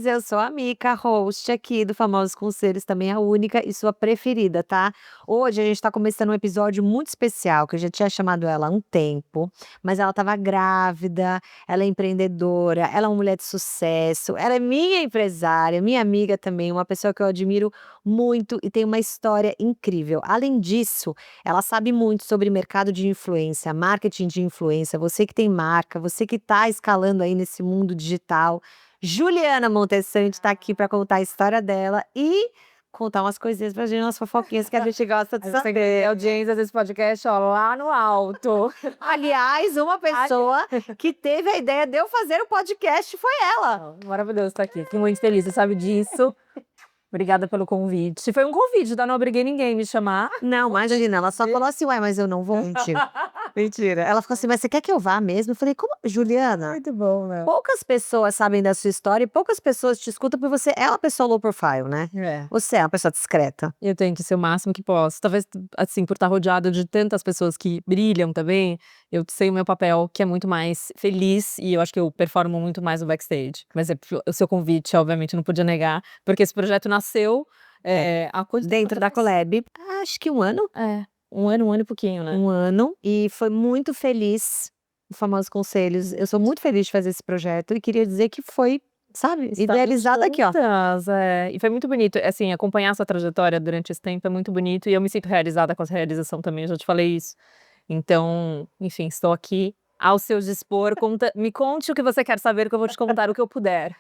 eu sou a Mica, host aqui do Famosos Conselhos, também a única e sua preferida, tá? Hoje a gente tá começando um episódio muito especial, que eu já tinha chamado ela há um tempo, mas ela estava grávida, ela é empreendedora, ela é uma mulher de sucesso, ela é minha empresária, minha amiga também, uma pessoa que eu admiro muito e tem uma história incrível. Além disso, ela sabe muito sobre mercado de influência, marketing de influência, você que tem marca, você que tá escalando aí nesse mundo digital. Juliana Montessante está aqui para contar a história dela e contar umas coisinhas pra gente, umas fofoquinhas que a gente gosta de Aí você tem saber. a audiência desse podcast, ó, lá no alto. Aliás, uma pessoa que teve a ideia de eu fazer o podcast foi ela. Maravilhoso estar aqui. Fico muito feliz, você sabe disso. Obrigada pelo convite. Foi um convite, tá? Não obriguei ninguém a me chamar. Não, imagina, ela só falou assim, ué, mas eu não vou mentir. Mentira. Ela ficou assim, mas você quer que eu vá mesmo? Eu falei, como, Juliana? Muito bom, né? Poucas pessoas sabem da sua história e poucas pessoas te escutam porque você é uma pessoa low profile, né? É. Você é uma pessoa discreta. Eu tento ser o máximo que posso. Talvez, assim, por estar rodeada de tantas pessoas que brilham também, eu sei o meu papel, que é muito mais feliz, e eu acho que eu performo muito mais no backstage. Mas o seu convite, obviamente, não podia negar, porque esse projeto nasceu Dentro da Collab, acho que um ano. um ano e pouquinho, né? Um ano, e foi muito feliz, o Famosos Conselhos. Eu sou muito feliz de fazer esse projeto e queria dizer que foi, sabe, idealizada aqui, ó. Juntas, e foi muito bonito, assim, acompanhar essa trajetória durante esse tempo é muito bonito, e eu me sinto realizada com essa realização também, eu já te falei isso. Então, enfim, estou aqui ao seu dispor, me conte o que você quer saber que eu vou te contar o que eu puder.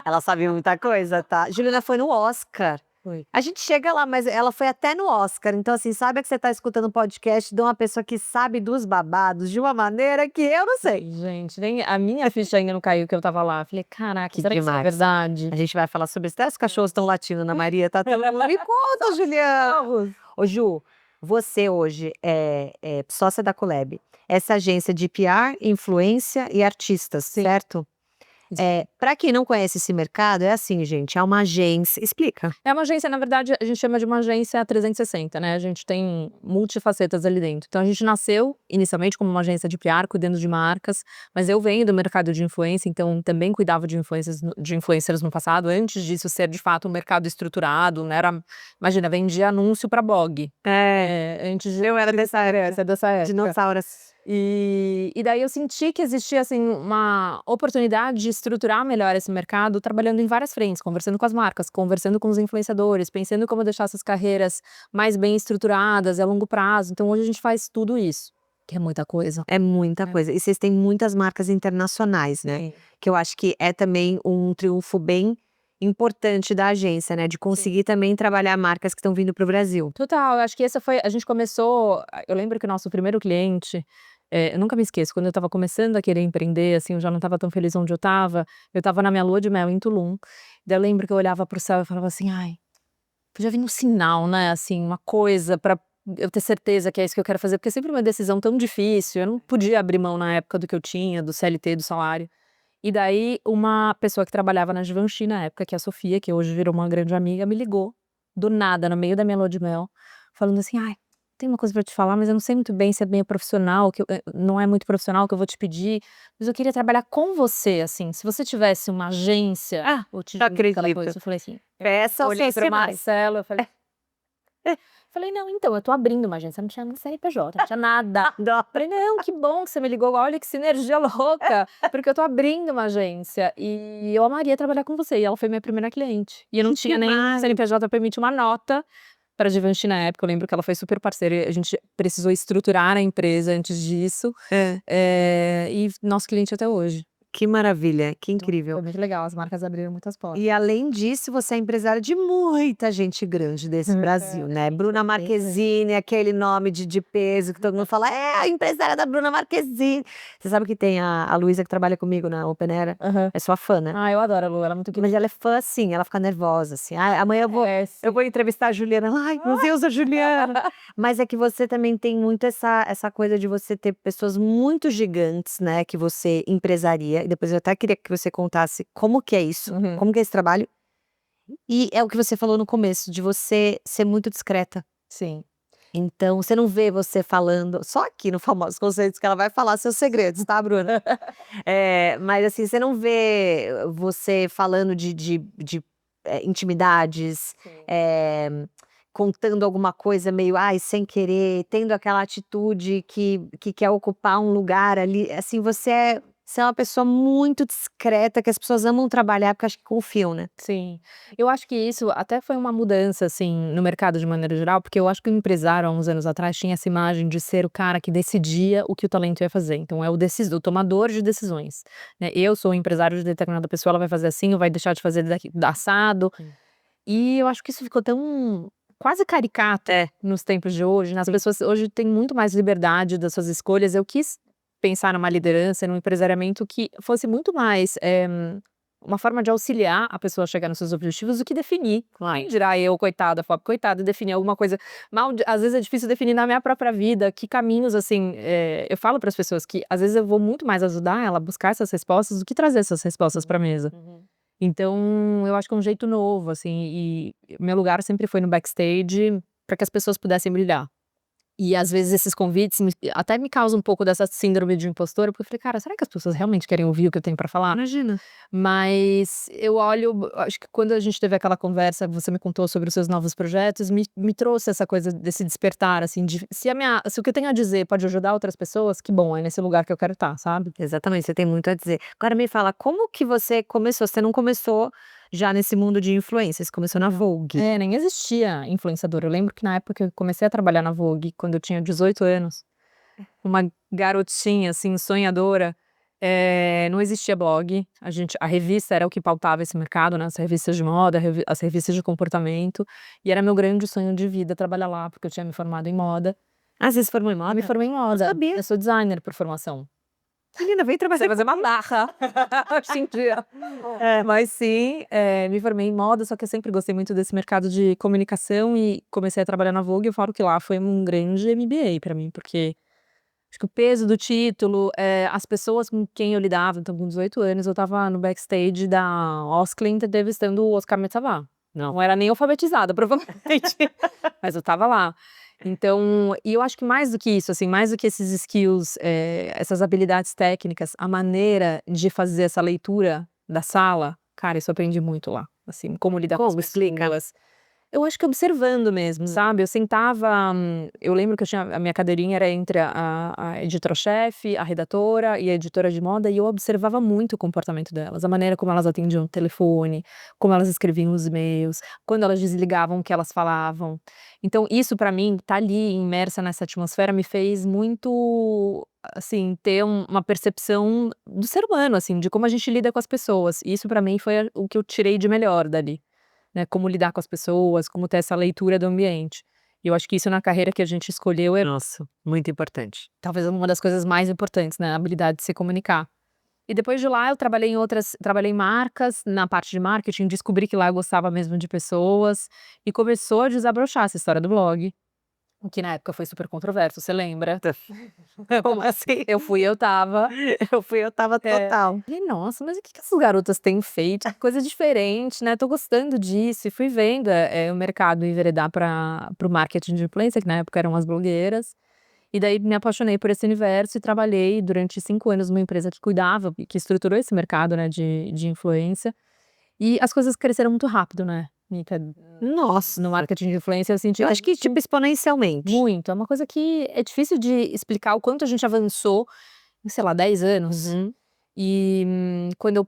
Ela sabe muita coisa, tá? Juliana foi no Oscar. Foi. A gente chega lá, mas ela foi até no Oscar. Então, assim, sabe que você tá escutando um podcast de uma pessoa que sabe dos babados de uma maneira que eu não sei. Gente, nem a minha ficha ainda não caiu que eu tava lá. Falei, caraca, Que será que isso é demais. verdade? A gente vai falar sobre isso. Até os cachorros estão latindo na Maria, tá? Me conta, Juliana. Ô, Ju, você hoje é sócia da Collab. Essa agência de PR, influência e artistas, Sim. certo? Para quem não conhece esse mercado, é assim, gente, é uma agência. Explica. É uma agência, na verdade, a gente chama de uma agência 360, né? A gente tem multifacetas ali dentro. Então, a gente nasceu inicialmente como uma agência de PR, cuidando de marcas, mas eu venho do mercado de influência, então também cuidava de influencers no passado, antes disso ser de fato um mercado estruturado, né? Imagina, vendia anúncio para blog. Antes de... Eu era dessa era. Você é dessa época. Dinossauros. E daí eu senti que existia, assim, uma oportunidade de estruturar melhor esse mercado, trabalhando em várias frentes, conversando com as marcas, conversando com os influenciadores, pensando como deixar essas carreiras mais bem estruturadas, a longo prazo. Então hoje a gente faz tudo isso, que é muita coisa. É muita coisa. E vocês têm muitas marcas internacionais, né? Sim. Que eu acho que é também um triunfo bem importante da agência, né? De conseguir também trabalhar marcas que estão vindo para o Brasil. Total, eu acho que essa foi, a gente começou, eu lembro que o nosso primeiro cliente, eu nunca me esqueço, quando eu estava começando a querer empreender, assim, eu já não estava tão feliz onde eu estava na minha lua de mel em Tulum, daí eu lembro que eu olhava pro céu e falava assim, ai, podia vir um sinal, né, assim, uma coisa pra eu ter certeza que é isso que eu quero fazer, porque é sempre uma decisão tão difícil, eu não podia abrir mão na época do que eu tinha, do CLT, do salário. E daí uma pessoa que trabalhava na Givenchy na época, que é a Sofia, que hoje virou uma grande amiga, me ligou, do nada, no meio da minha lua de mel, falando assim, ai, tem uma coisa pra te falar, mas eu não sei muito bem se é meio profissional, não é muito profissional o que eu vou te pedir, mas eu queria trabalhar com você, assim, se você tivesse uma agência, ou te não aquela acredito. coisa, eu falei assim, Peça olhei os pro Marcelo, eu falei, não, então, eu tô abrindo uma agência, não tinha nem CNPJ, não tinha nada. Falei, não, que bom que você me ligou, olha que sinergia louca, porque eu tô abrindo uma agência e eu amaria trabalhar com você. E ela foi minha primeira cliente. E eu não tinha nem CNPJ pra emitir uma nota pra Givenchy na época, eu lembro que ela foi super parceira, a gente precisou estruturar a empresa antes disso, e nosso cliente até hoje. Que maravilha, que incrível. Foi muito legal, as marcas abriram muitas portas. E além disso, você é empresária de muita gente grande desse Brasil, né? Bruna Marquezine, aquele nome de peso que todo mundo fala, é a empresária da Bruna Marquezine. Você sabe que tem a Luísa que trabalha comigo na Open Era? É sua fã, né? Ah, eu adoro a Lu, ela é muito querida. Mas ela é fã, assim, ela fica nervosa, assim. Amanhã eu vou entrevistar a Juliana. Ai, meu Deus, a Juliana! Mas é que você também tem muito essa coisa de você ter pessoas muito gigantes, né? Que você empresaria. E depois eu até queria que você contasse como que é isso, como que é esse trabalho. E é o que você falou no começo, de você ser muito discreta. Sim. Então você não vê você falando só aqui no Famosos Conselhos que ela vai falar seus segredos, tá, Bruna? Mas assim, você não vê você falando de intimidades, Sim. contando alguma coisa meio, ai, sem querer, tendo aquela atitude que quer ocupar um lugar ali, assim, você é uma pessoa muito discreta que as pessoas amam trabalhar porque acho que confiam, né. Sim. Eu acho que isso até foi uma mudança, assim, no mercado de maneira geral, porque eu acho que o empresário, há uns anos atrás, tinha essa imagem de ser o cara que decidia o que o talento ia fazer. Então é o tomador de decisões, né. Eu sou o empresário de determinada pessoa, ela vai fazer assim ou vai deixar de fazer daqui assado. Sim. E eu acho que isso ficou tão quase caricato nos tempos de hoje, né, as Sim. pessoas hoje têm muito mais liberdade das suas escolhas. Eu quis pensar numa liderança, num empresariamento que fosse muito mais, uma forma de auxiliar a pessoa a chegar nos seus objetivos do que definir. Quem dirá eu, coitada, pobre coitada, definir alguma coisa às vezes é difícil definir na minha própria vida, que caminhos, assim, eu falo para as pessoas que às vezes eu vou muito mais ajudar ela a buscar essas respostas do que trazer essas respostas pra mesa. Então, eu acho que é um jeito novo, assim, e meu lugar sempre foi no backstage para que as pessoas pudessem brilhar. E às vezes esses convites até me causam um pouco dessa síndrome de impostora, porque eu falei: "Cara, será que as pessoas realmente querem ouvir o que eu tenho pra falar?". Imagina. Mas eu olho, acho que quando a gente teve aquela conversa, você me contou sobre os seus novos projetos, me trouxe essa coisa desse despertar, assim, de se o que eu tenho a dizer pode ajudar outras pessoas, que bom, é nesse lugar que eu quero estar, sabe. Exatamente, você tem muito a dizer. Agora me fala, como que você começou? Você não começou já nesse mundo de influência, você começou na Vogue. É, nem existia influenciador. Eu lembro que na época que eu comecei a trabalhar na Vogue, quando eu tinha 18 anos, uma garotinha, assim, sonhadora, não existia blog, a revista era o que pautava esse mercado, né, as revistas de moda, as revistas de comportamento, e era meu grande sonho de vida trabalhar lá, porque eu tinha me formado em moda. Ah, você se formou em Eu me moda? formei em Não moda, sabia. eu sou designer por formação. Menina, vem Você trabalhar fazer uma comigo. barra hoje em dia. Mas sim, me formei em moda, só que eu sempre gostei muito desse mercado de comunicação e comecei a trabalhar na Vogue. Eu falo que lá foi um grande MBA pra mim, porque acho que o peso do título, as pessoas com quem eu lidava. Então, com 18 anos, eu estava no backstage da Osklen entrevistando o Oscar Metzavar. Não era nem alfabetizada, provavelmente, mas eu estava lá. Então, e eu acho que mais do que isso, assim, mais do que esses skills, essas habilidades técnicas, a maneira de fazer essa leitura da sala, cara, isso eu aprendi muito lá, assim, como lidar com as Como? Explica. pessoas. Eu acho que observando mesmo, sabe, eu sentava, eu lembro que eu tinha a minha cadeirinha era entre a editora-chefe, a redatora e a editora de moda, e eu observava muito o comportamento delas, a maneira como elas atendiam o telefone, como elas escreviam os e-mails, quando elas desligavam, o que elas falavam. Então isso pra mim, estar ali imersa nessa atmosfera me fez muito, assim, ter uma percepção do ser humano, assim, de como a gente lida com as pessoas, e isso pra mim foi o que eu tirei de melhor dali. Né, como lidar com as pessoas, como ter essa leitura do ambiente. E eu acho que isso na carreira que a gente escolheu é Nossa, muito importante. talvez uma das coisas mais importantes, né, a habilidade de se comunicar. E depois de lá eu trabalhei em marcas, na parte de marketing, descobri que lá eu gostava mesmo de pessoas, e começou a desabrochar essa história do blog, o que na época foi super controverso, você lembra? Como assim? Eu fui, eu estava. Eu estava total. Falei: "Nossa, mas o que que essas garotas têm feito? Que coisa diferente, né, tô gostando disso", e fui vendo, o mercado enveredar para o marketing de influência, que na época eram as blogueiras, e daí me apaixonei por esse universo e trabalhei durante 5 anos numa empresa que cuidava e que estruturou esse mercado, né, de influência, e as coisas cresceram muito rápido, né, Nica, Nossa, no marketing de influência eu senti eu acho que tipo exponencialmente. muito, é uma coisa que é difícil de explicar o quanto a gente avançou em, sei lá, 10 anos. Uhum. E, quando eu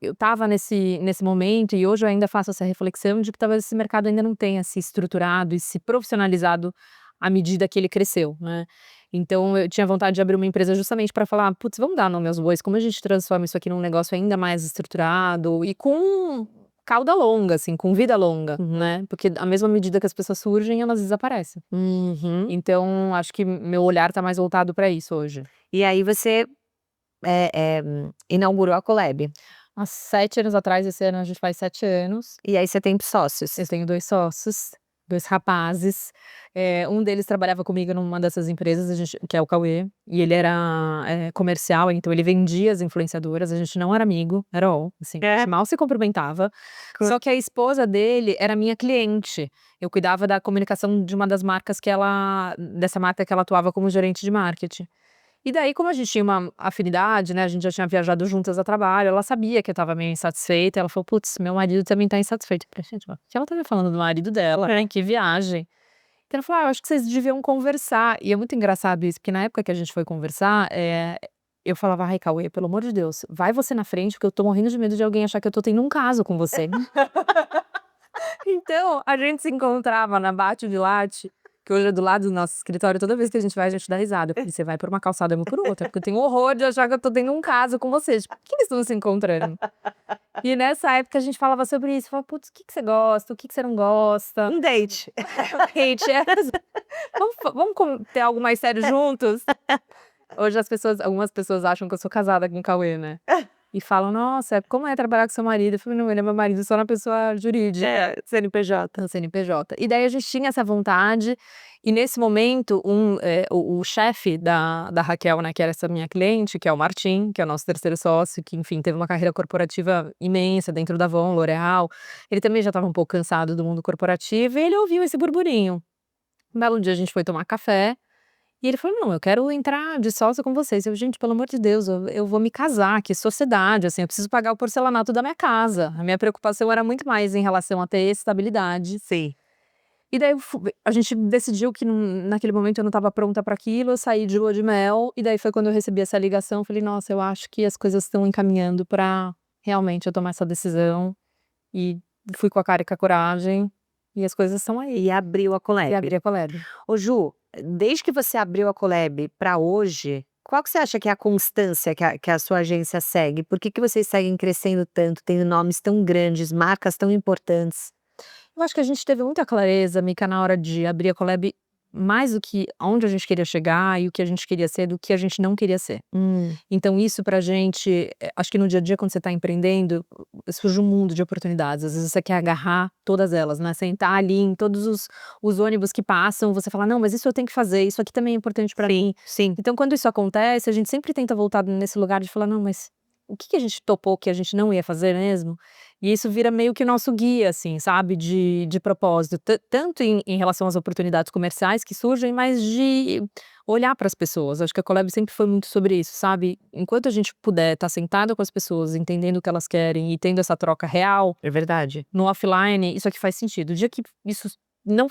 estava nesse momento, e hoje eu ainda faço essa reflexão de que talvez esse mercado ainda não tenha se estruturado e se profissionalizado à medida que ele cresceu, né. Então eu tinha vontade de abrir uma empresa justamente para falar: "Putz, vamos dar nome aos bois, como a gente transforma isso aqui num negócio ainda mais estruturado e com cauda longa, assim, com vida longa", né, porque à mesma medida que as pessoas surgem, elas desaparecem. Uhum. Então acho que meu olhar tá mais voltado para isso hoje. E aí você, inaugurou a Colab. Há 7 anos atrás, esse ano a gente faz 7 anos. E aí você tem sócios. Eu tenho 2 sócios, 2 rapazes, um deles trabalhava comigo numa dessas empresas, que é o Cauê, e ele era, comercial, então ele vendia as influenciadoras, a gente não era amigo at all, assim, a gente mal se cumprimentava, só que a esposa dele era minha cliente, eu cuidava da comunicação de uma das marcas dessa marca que ela atuava como gerente de marketing. E daí, como a gente tinha uma afinidade, né, a gente já tinha viajado juntas a trabalho, ela sabia que eu estava meio insatisfeita, ela falou: "Putz, meu marido também tá insatisfeito". Eu falei: "Gente, o que ela tá me falando do marido dela, que viagem". Então ela falou: "Ah, eu acho que vocês deviam conversar". E é muito engraçado isso, porque na época que a gente foi conversar, eu falava: "Ai, Cauê, pelo amor de Deus, vai você na frente, porque eu tô morrendo de medo de alguém achar que eu tô tendo um caso com você". Então, a gente se encontrava na Bate de Latte, que hoje é do lado do nosso escritório, toda vez que a gente vai, a gente dá risada. Eu falei: "Você vai por uma calçada, eu vou por outra, porque eu tenho horror de achar que eu tô tendo um caso com você, tipo, por que eles estão se encontrando?". E nessa época a gente falava sobre isso, falava: "Putz, o que que você gosta, o que que você não gosta?". Um date. Gente, vamos ter algo mais sério juntos? Hoje algumas pessoas acham que eu sou casada com o Cauê, né. E falam: "Nossa, como é trabalhar com seu marido?". Eu falei: "Não, ele é meu marido só na pessoa jurídica". CNPJ. No CNPJ. E daí a gente tinha essa vontade, e nesse momento o chefe da Raquel, né, que era essa minha cliente, que é o Martim, que é o nosso terceiro sócio, que enfim teve uma carreira corporativa imensa dentro da Avon, L'Oréal, ele também já estava um pouco cansado do mundo corporativo e ele ouviu esse burburinho. Um belo dia a gente foi tomar café, e ele falou: "Não, eu quero entrar de sócio com vocês". Eu: "Gente, pelo amor de Deus, eu vou me casar, que sociedade, assim, eu preciso pagar o porcelanato da minha casa". A minha preocupação era muito mais em relação a ter estabilidade. Sim. E daí a gente decidiu que naquele momento eu não estava pronta para aquilo, eu saí de lua de mel, e daí foi quando eu recebi essa ligação, eu falei: "Nossa, eu acho que as coisas estão encaminhando para realmente eu tomar essa decisão", e fui com a cara e com a coragem, e as coisas estão aí. E abriu a E Colab. abri a Colab. Ô Ju, desde que você abriu a Colab para hoje, qual que você acha que é a constância que a sua agência segue? Por que que vocês seguem crescendo tanto, tendo nomes tão grandes, marcas tão importantes? Eu acho que a gente teve muita clareza, Mica, na hora de abrir a Colab, mais do que aonde a gente queria chegar e o que a gente queria ser, do que a gente não queria ser. Então isso pra gente, acho que no dia a dia quando você tá empreendendo, surge um mundo de oportunidades, às vezes você quer agarrar todas elas, né, sentar ali em todos os ônibus que passam, você fala: "Não, mas isso eu tenho que fazer, isso aqui também é importante pra mim". Sim. Então quando isso acontece, a gente sempre tenta voltar nesse lugar de falar: "Não, mas o que que a gente topou que a gente não ia fazer mesmo?". E isso vira meio que o nosso guia, assim, sabe, de propósito, tanto em relação às oportunidades comerciais que surgem, mas de olhar para as pessoas. Acho que a Colab sempre foi muito sobre isso, sabe. Enquanto a gente puder estar sentada com as pessoas, entendendo o que elas querem e tendo essa troca real, É verdade. no offline, isso aqui faz sentido. O dia que isso não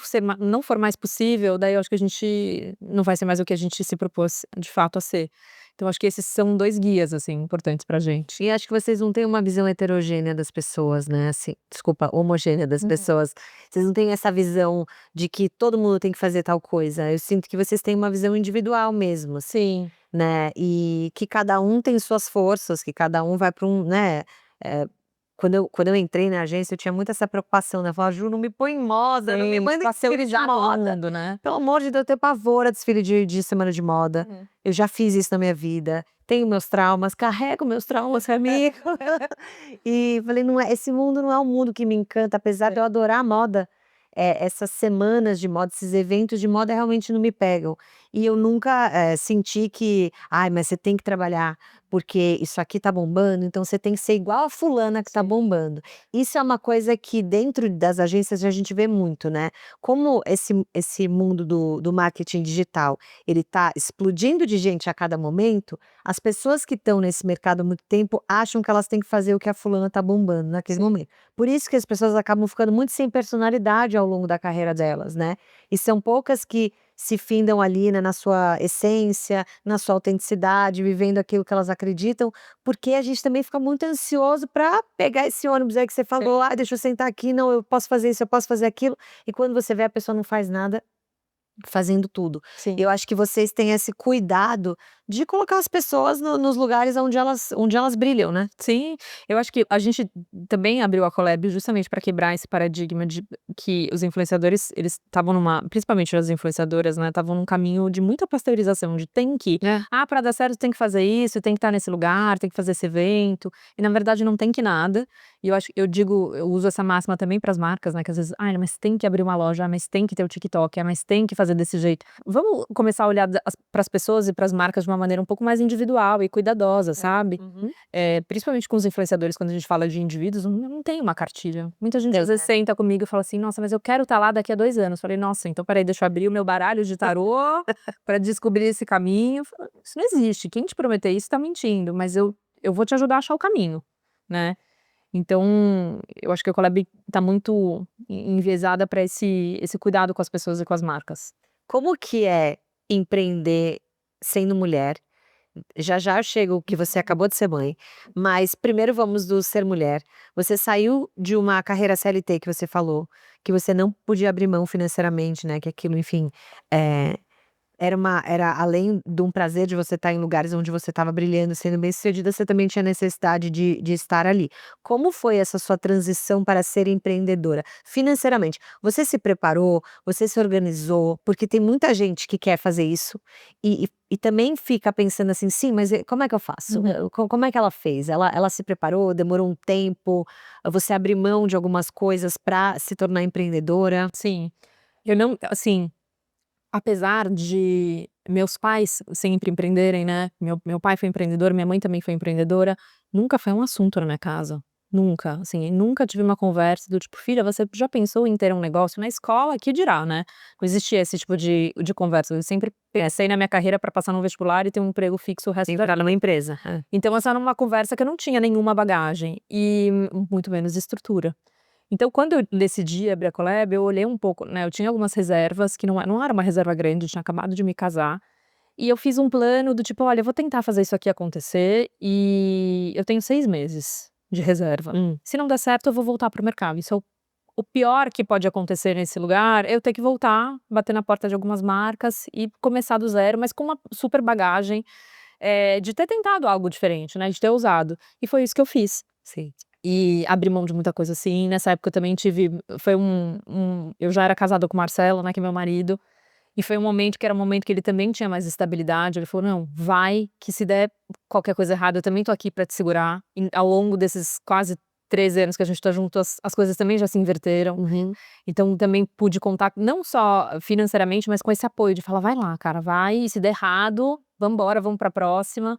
for mais possível, daí eu acho que a gente não vai ser mais o que a gente se propôs de fato a ser. Então acho que esses são 2 guias, assim, importantes pra gente. E acho que vocês não têm uma visão heterogênea das pessoas, né, assim, desculpa, homogênea das pessoas. Vocês não têm essa visão de que todo mundo tem que fazer tal coisa. Eu sinto que vocês têm uma visão individual mesmo, assim, Sim. né, e que cada um tem suas forças, que cada um vai para um, né, eh, quando eu entrei na agência eu tinha muito essa preocupação, né, eu falava: "Ju, não me põe em moda, não me Sim, manda em desfile de pasteurizar todo moda". mundo, né. Pelo amor de Deus, eu tenho pavor a desfile de semana de moda. Eu já fiz isso na minha vida, tenho meus traumas, carrego meus traumas comigo. E falei: "Não é, esse mundo não é um mundo que me encanta", apesar de eu adorar a moda, essas semanas de moda, esses eventos de moda realmente não me pegam. E eu nunca, senti que: "Ai, mas você tem que trabalhar, porque isso aqui tá bombando, então você tem que ser igual a fulana que tá Sim. bombando". Isso é uma coisa que dentro das agências a gente vê muito, né. Como esse mundo do marketing digital, ele tá explodindo de gente a cada momento, as pessoas que estão nesse mercado há muito tempo acham que elas têm que fazer o que a fulana tá bombando naquele Sim. momento. Por isso que as pessoas acabam ficando muito sem personalidade ao longo da carreira delas, né. E são poucas que se findam ali, né, na sua essência, na sua autenticidade, vivendo aquilo que elas acreditam, porque a gente também fica muito ansioso para pegar esse ônibus aí que você falou: "Ah, deixa eu sentar aqui, não, eu posso fazer isso, eu posso fazer aquilo", e quando você vê a pessoa não faz nada, fazendo tudo. Sim. Eu acho que vocês têm esse cuidado de colocar as pessoas nos lugares onde elas brilham, né. Sim, eu acho que a gente também abriu a Collab justamente para quebrar esse paradigma de que os influenciadores, eles estavam principalmente as influenciadoras, né, estavam num caminho de muita pasteurização, de tem que, É. para dar certo tem que fazer isso, tem que estar nesse lugar, tem que fazer esse evento, e na verdade não tem que nada. E eu uso essa máxima também para as marcas, né, que às vezes: "Ai, mas tem que abrir uma loja, mas tem que ter o TikTok, mas tem que fazer desse jeito". Vamos começar a olhar para as pessoas e para as marcas de uma maneira um pouco mais individual e cuidadosa, sabe? Uhum. Principalmente com os influenciadores, quando a gente fala de indivíduos, não tem uma cartilha. Muita gente às vezes senta comigo e fala assim: "Nossa, mas eu quero estar lá daqui a 2 anos". Falei: "Nossa, então espera aí, deixa eu abrir o meu baralho de tarô para descobrir esse caminho". Isso não existe, quem te prometer isso tá mentindo, mas eu vou te ajudar a achar o caminho, né. Então, eu acho que a Collab tá muito enviesada para esse cuidado com as pessoas e com as marcas. Como que é empreender sendo mulher? Já já eu chego que você acabou de ser mãe, mas primeiro vamos do ser mulher. Você saiu de uma carreira CLT que você falou, que você não podia abrir mão financeiramente, né, que aquilo, enfim, eh era além de um prazer de você estar em lugares onde você estava brilhando, sendo bem-sucedida, você também tinha necessidade de estar ali. Como foi essa sua transição para ser empreendedora? Financeiramente, você se preparou, você se organizou? Porque tem muita gente que quer fazer isso e também fica pensando assim: "Sim, mas como é que eu faço? Como é que ela fez? Ela se preparou, demorou um tempo, você abriu mão de algumas coisas para se tornar empreendedora?" Sim, eu não assim, apesar de meus pais sempre empreenderem, né, meu pai foi empreendedor, minha mãe também foi empreendedora, nunca foi um assunto na minha casa, nunca, assim, nunca tive uma conversa do tipo: "Filha, você já pensou em ter um negócio?". Na escola, que dirá, né, não existia esse tipo de conversa, eu sempre pensei na minha carreira para passar no vestibular e ter um emprego fixo o resto da Entrar vida. numa empresa. É. Então essa era uma conversa que eu não tinha nenhuma bagagem e muito menos estrutura. Então quando eu decidi abrir a Collab, eu olhei um pouco, né, eu tinha algumas reservas que não era uma reserva grande, eu tinha acabado de me casar, e eu fiz um plano do tipo: "Olha, eu vou tentar fazer isso aqui acontecer e eu tenho 6 meses de reserva. Hum. Se não der certo, eu vou voltar para o mercado". Isso é o pior que pode acontecer nesse lugar, é eu ter que voltar, bater na porta de algumas marcas e começar do zero, mas com uma super bagagem, de ter tentado algo diferente, né, de ter ousado. E foi isso que eu fiz. Sim. E abri mão de muita coisa, assim. Nessa época eu também tive foi eu já era casada com o Marcelo, né, que é meu marido, e foi um momento que era um momento que ele também tinha mais estabilidade, ele falou: "Não, vai, que se der qualquer coisa errada, eu também tô aqui pra te segurar". E ao longo desses quase 13 anos que a gente tá junto, as coisas também já se inverteram. Uhum. Então também pude contar não só financeiramente, mas com esse apoio de falar: "Vai lá, cara, vai, e se der errado, vamos embora, vamos pra próxima".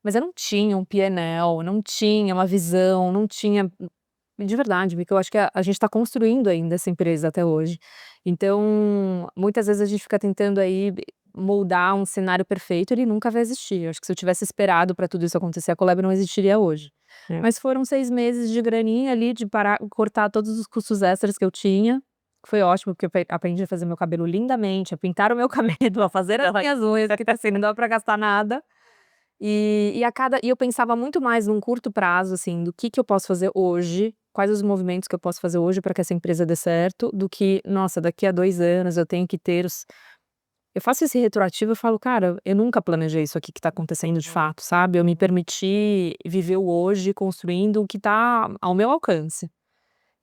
Mas eu não tinha um PNL, não tinha uma visão, não tinha de verdade, porque eu acho que a gente tá construindo ainda essa empresa até hoje. Então, muitas vezes a gente fica tentando aí moldar um cenário perfeito, ele nunca vai existir. Eu acho que se eu tivesse esperado pra tudo isso acontecer, a Collab não existiria hoje. É. Mas foram 6 meses de graninha ali, de parar cortar todos os custos extras que eu tinha, foi ótimo, porque eu aprendi a fazer meu cabelo lindamente, a pintar o meu cabelo, a fazer as minhas unhas, que tá assim, não dava pra gastar nada. E eu pensava muito mais num curto prazo, assim, do que eu posso fazer hoje, quais os movimentos que eu posso fazer hoje para que essa empresa dê certo, do que: "Nossa, daqui a 2 anos eu tenho que ter os". Eu faço esse retroativo e falo: "Cara, eu nunca planejei isso aqui que tá acontecendo de fato", sabe. Eu me permiti viver o hoje construindo o que tá ao meu alcance.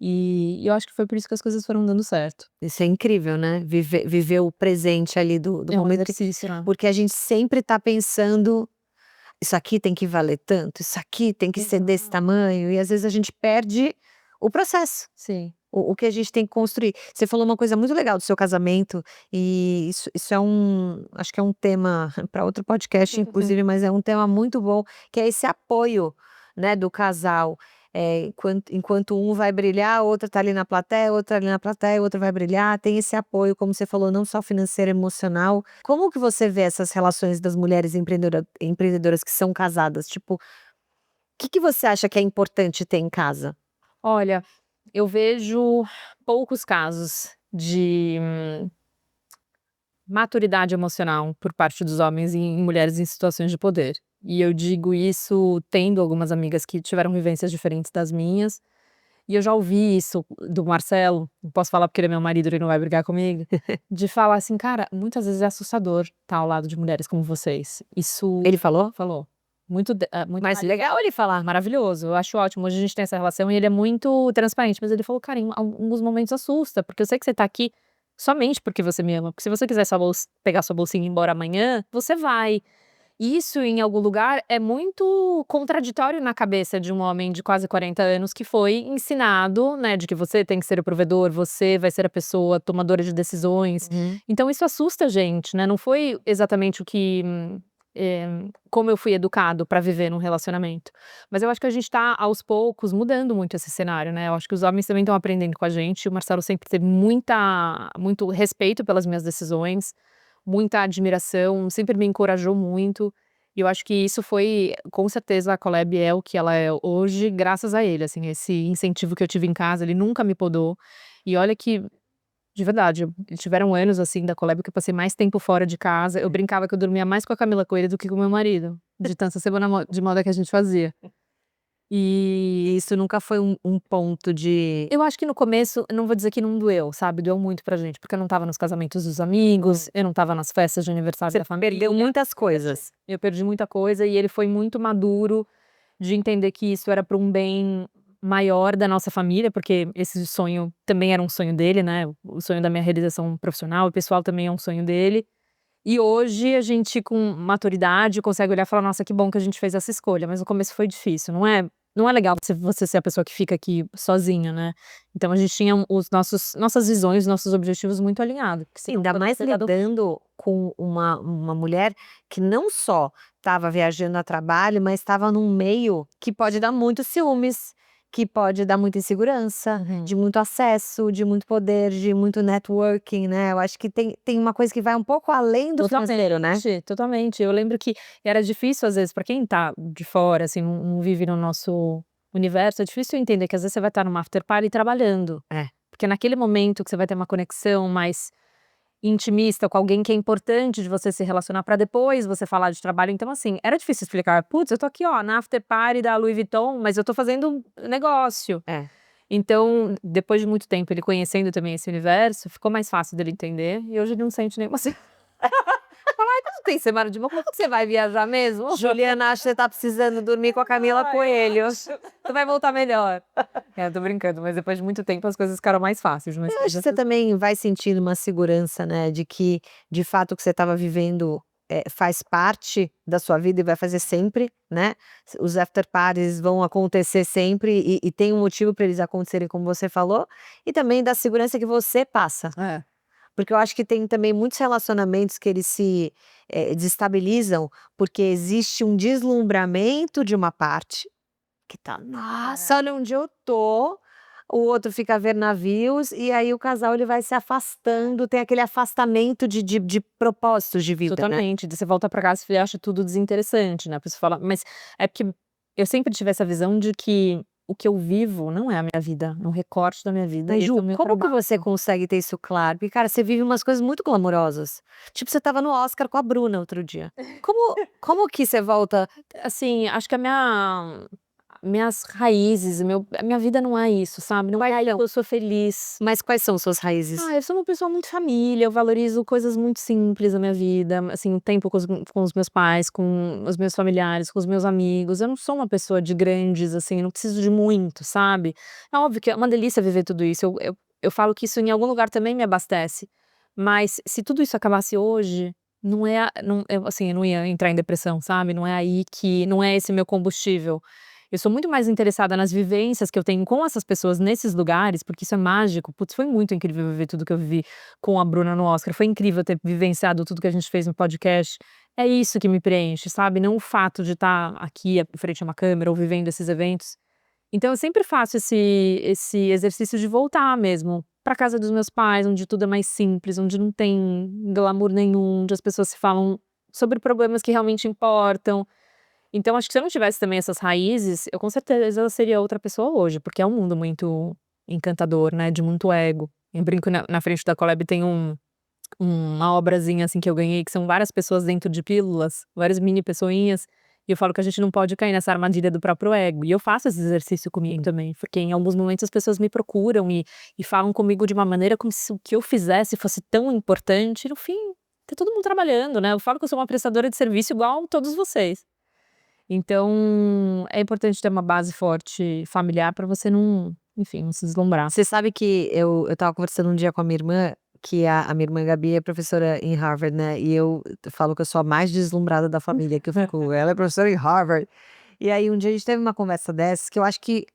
E eu acho que foi por isso que as coisas foram dando certo. Isso é incrível, né, viver o presente ali do É um momento que exercício, né. porque a gente sempre tá pensando: "Isso aqui tem que valer tanto, isso aqui tem que ser desse Exato. tamanho", e às vezes a gente perde o processo, Sim. o que a gente tem que construir. Você falou uma coisa muito legal do seu casamento, e isso é acho que é um tema para outro podcast inclusive, mas é um tema muito bom, que é esse apoio, né, do casal. Enquanto um vai brilhar, a outra tá ali na plateia, outra ali na plateia, outra vai brilhar, tem esse apoio, como você falou, não só financeiro, emocional. Como que você vê essas relações das mulheres empreendedoras que são casadas? Tipo, o que você acha que é importante ter em casa? Olha, eu vejo poucos casos de maturidade emocional por parte dos homens em mulheres em situações de poder. E eu digo isso tendo algumas amigas que tiveram vivências diferentes das minhas, E eu já ouvi isso do Marcelo, não posso falar porque ele é meu marido, ele não vai brigar comigo, de falar assim: "Cara, muitas vezes é assustador estar ao lado de mulheres como vocês". Isso Ele falou? falou. Muito Mas legal ele falar. maravilhoso, eu acho ótimo. Hoje a gente tem essa relação e ele é muito transparente, mas ele falou: "Cara, em alguns momentos assusta, porque eu sei que você tá aqui somente porque você me ama, porque se você quiser pegar sua bolsinha e ir embora amanhã, você vai". Isso em algum lugar é muito contraditório na cabeça de um homem de quase 40 anos que foi ensinado, né, de que você tem que ser o provedor, você vai ser a pessoa tomadora de decisões. Uhum. Então isso assusta a gente, né, não foi exatamente como eu fui educado pra viver num relacionamento. Mas eu acho que a gente tá, aos poucos, mudando muito esse cenário, né, eu acho que os homens também estão aprendendo com a gente, o Marcelo sempre teve muito respeito pelas minhas decisões, muita admiração, sempre me encorajou muito, e eu acho que isso foi com certeza a Collab é o que ela é hoje graças a ele, assim, esse incentivo que eu tive em casa, ele nunca me podou, e olha que, de verdade, tiveram anos, assim, da Collab que eu passei mais tempo fora de casa, eu brincava que eu dormia mais com a Camila Coelho do que com o meu marido, de tanta semana de moda que a gente fazia. E isso nunca foi um ponto de Eu acho que no começo, eu não vou dizer que não doeu, sabe, doeu muito pra gente, porque eu não estava nos casamentos dos amigos, eu não estava nas festas de aniversário da família. perdeu muitas coisas. Eu perdi muita coisa e ele foi muito maduro de entender que isso era para um bem maior da nossa família, porque esse sonho também era um sonho dele, né, o sonho da minha realização profissional e pessoal também é um sonho dele. E hoje a gente com maturidade consegue olhar e falar: "Nossa, que bom que a gente fez essa escolha", mas no começo foi difícil, não é legal você ser a pessoa que fica aqui sozinha, né. Então a gente tinha os nossas visões, nossos objetivos muito alinhados, porque senão Ainda quando mais você tá do lidando com uma mulher que não só estava viajando a trabalho, mas estava num meio que pode dar muitos ciúmes, que pode dar muita insegurança, Uhum. de muito acesso, de muito poder, de muito networking, né. Eu acho que tem uma coisa que vai um pouco além do financeiro, né. Totalmente. Eu lembro que era difícil às vezes pra quem tá de fora, assim, não vive no nosso universo, é difícil entender que às vezes você vai estar numa after party trabalhando. É. Porque naquele momento que você vai ter uma conexão mais intimista com alguém que é importante de você se relacionar pra depois você falar de trabalho, então assim, era difícil explicar: "Putz, eu tô aqui ó, na after party da Louis Vuitton, mas eu tô fazendo negócio". É. Então, depois de muito tempo ele conhecendo também esse universo, ficou mais fácil dele entender, e hoje ele não sente nenhuma fala: "Ai, mas não tem semana de como que você vai viajar mesmo?" Juliana, acho que você tá precisando dormir com a Camila Ai, Coelho. tu vai voltar melhor. É, eu tô brincando, mas depois de muito tempo as coisas ficaram mais fáceis, mas Eu tem acho que você essas também vai sentindo uma segurança, né, de que, de fato, o que você estava vivendo, faz parte da sua vida e vai fazer sempre, né. Os after parties vão acontecer sempre e tem um motivo para eles acontecerem como você falou, e também da segurança que você passa. é, Porque eu acho que tem também muitos relacionamentos que eles se, desestabilizam, porque existe um deslumbramento de uma parte que tá: "Nossa, olha onde eu tô", o outro fica a ver navios, e aí o casal ele vai se afastando, tem aquele afastamento de propósitos de vida, né. totalmente. Daí você volta pra casa e acha tudo desinteressante, né, a pessoa fala mas é porque eu sempre tive essa visão de que o que eu vivo não é a minha vida, é um recorte da minha vida, Mas esse é Ju, o meu como que trabalho. você consegue ter isso claro? Porque cara, você vive umas coisas muito glamurosas, tipo você estava no Oscar com a Bruna outro dia. Como que você volta Assim, acho que minhas raízes, a minha vida não é isso, sabe, não é aí que eu sou feliz. mas quais são suas raízes? Eu sou uma pessoa muito família, eu valorizo coisas muito simples na minha vida, assim, o tempo com os meus pais, com os meus familiares, com os meus amigos, eu não sou uma pessoa de grandes, assim, não preciso de muito, sabe. É óbvio que é uma delícia viver tudo isso, eu falo que isso em algum lugar também me abastece, mas se tudo isso acabasse hoje, não é a não eu, assim, eu não ia entrar em depressão, sabe, não é esse meu combustível. Eu sou muito mais interessada nas vivências que eu tenho com essas pessoas nesses lugares, porque isso é mágico. Putz, foi muito incrível viver tudo que eu vivi com a Bruna no Oscar. Foi incrível ter vivenciado tudo que a gente fez no podcast. É isso que me preenche, sabe? Não o fato de estar aqui em frente a uma câmera ou vivendo esses eventos. Então eu sempre faço esse exercício de voltar mesmo para casa dos meus pais, onde tudo é mais simples, onde não tem glamour nenhum, onde as pessoas se falam sobre problemas que realmente importam. Então acho que se eu não tivesse também essas raízes, eu com certeza seria outra pessoa hoje, porque é um mundo muito encantador, né, de muito ego. Eu brinco na frente da Collab tem uma obrazinha, assim, que eu ganhei, que são várias pessoas dentro de pílulas, várias mini pessoinhas, E eu falo que a gente não pode cair nessa armadilha do próprio ego. E eu faço esse exercício comigo também, porque em alguns momentos as pessoas me procuram e falam comigo de uma maneira como se o que eu fizesse fosse tão importante. No fim, tá todo mundo trabalhando, né? Eu falo que eu sou uma prestadora de serviço igual todos vocês. Então, é importante ter uma base forte familiar pra você não, enfim, não se deslumbrar. Você sabe que eu estava conversando um dia com a minha irmã, que a minha irmã Gabi é professora em Harvard, né, e eu falo que eu sou a mais deslumbrada da família, que eu fico: "Ela é professora em Harvard". E aí um dia a gente teve uma conversa dessas, que eu acho que,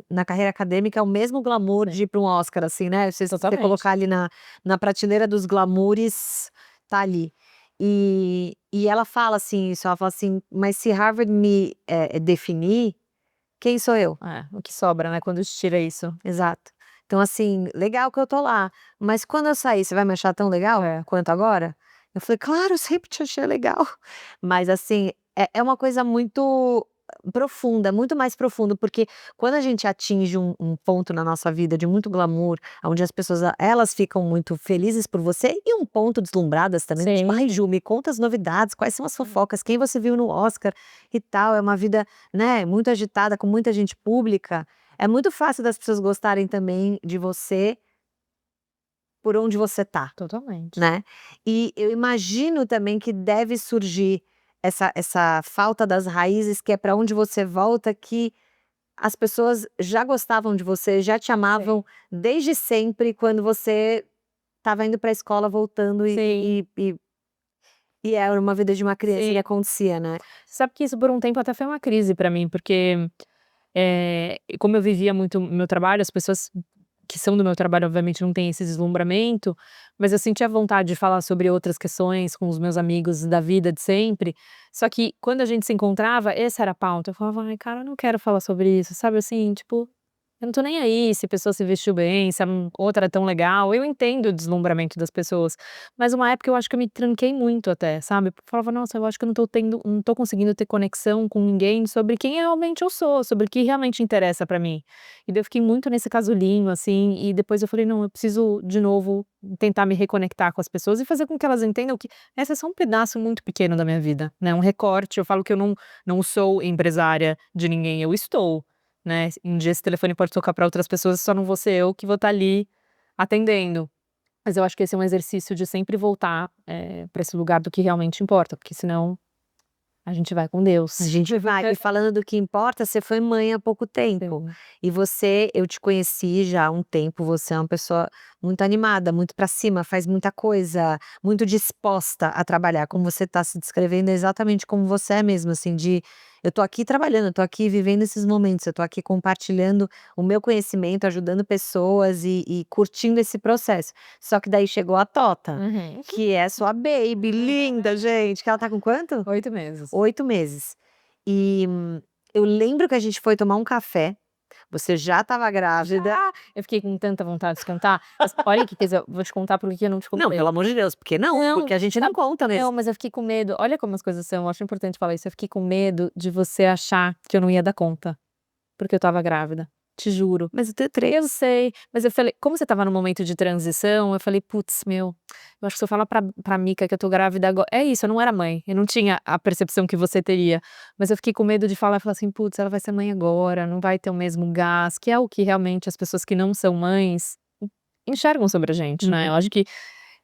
na carreira acadêmica é o mesmo glamour de ir para um Oscar, assim, né, você Totalmente. colocar ali na prateleira dos glamoures, tá ali. E ela fala assim isso, ela fala assim: "Mas se Harvard me, definir, quem sou eu?". É, o que sobra, né, quando tira isso. Exato. Então, assim, legal que eu tô lá, mas quando eu sair, você vai me achar tão legal É. quanto agora? Eu falei: "Claro, eu sempre te achei legal". Mas, assim, é uma coisa muito profunda, muito mais profundo, porque quando a gente atinge um ponto na nossa vida de muito glamour, onde as pessoas, elas ficam muito felizes por você e um ponto deslumbradas também, tipo: Sim. "Ai, Ju, me conta as novidades, quais são as fofocas, quem você viu no Oscar e tal". É uma vida, né, muito agitada, com muita gente pública. É muito fácil das pessoas gostarem também de você por onde você tá, Totalmente. né. E eu imagino também que deve surgir essa falta das raízes, que é pra onde você volta, que as pessoas já gostavam de você, já te amavam desde sempre, quando você estava indo pra escola, voltando Sim. e era uma vida de uma criança que Sim. acontecia, né. Você sabe que isso por um tempo até foi uma crise pra mim, porque, como eu vivia muito o meu trabalho, as pessoas que são do meu trabalho obviamente não têm esse deslumbramento, mas eu sentia vontade de falar sobre outras questões com os meus amigos da vida de sempre, só que quando a gente se encontrava, essa era a pauta, eu falava: "Ai cara, eu não quero falar sobre isso", sabe assim, tipo, eu não tô nem aí se a pessoa se vestiu bem, se a outra é tão legal, eu entendo o deslumbramento das pessoas, mas uma época eu acho que eu me tranquei muito até, sabe, porque eu falava: "Nossa, eu acho que eu não tô conseguindo ter conexão com ninguém sobre quem realmente eu sou, sobre o que realmente interessa pra mim". E daí eu fiquei muito nesse casulinho, assim, e depois eu falei: "Não, eu preciso de novo tentar me reconectar com as pessoas e fazer com que elas entendam que essa é só um pedaço muito pequeno da minha vida, né, um recorte". Eu falo que eu não sou empresária de ninguém, eu estou, né, um dia esse telefone pode tocar pra outras pessoas e só não vou ser eu que vou estar ali atendendo. Mas eu acho que esse é um exercício de sempre voltar, pra esse lugar do que realmente importa, porque senão a gente vai com A Deus. gente vai. E falando do que importa, você foi mãe há pouco tempo. Sim. E você, eu te conheci já há um tempo, você é uma pessoa muito animada, muito pra cima, faz muita coisa, muito disposta a trabalhar. Como você tá se descrevendo, é exatamente como você é mesmo, assim, de eu tô aqui trabalhando, eu tô aqui vivendo esses momentos, eu tô aqui compartilhando o meu conhecimento, ajudando pessoas e curtindo esse processo. Só que daí chegou a Tota, Uhum. que é sua baby, linda, gente, que ela tá com quanto? 8 meses. 8 meses. E, eu lembro que a gente foi tomar um café, você já estava grávida. Eu fiquei com tanta vontade de cantar, mas olha que coisa, vou te contar por que eu não te Não, contei. pelo amor de Deus, por que não? Não, Porque a gente não conta não, mesmo. mas eu fiquei com medo, olha como as coisas são, eu acho importante falar isso, eu fiquei com medo de você achar que eu não ia dar conta, porque eu estava grávida, te juro. Mas eu tenho Eu 3. sei, mas eu falei como você estava num momento de transição, eu falei: "Putz, meu, eu acho que se eu falar pra Mica que eu tô grávida agora", é isso, eu não era mãe, eu não tinha a percepção que você teria, mas eu fiquei com medo de falar assim: "Putz, ela vai ser mãe agora, não vai ter o mesmo gás", que é o que realmente as pessoas que não são mães enxergam sobre a gente, né. Eu acho que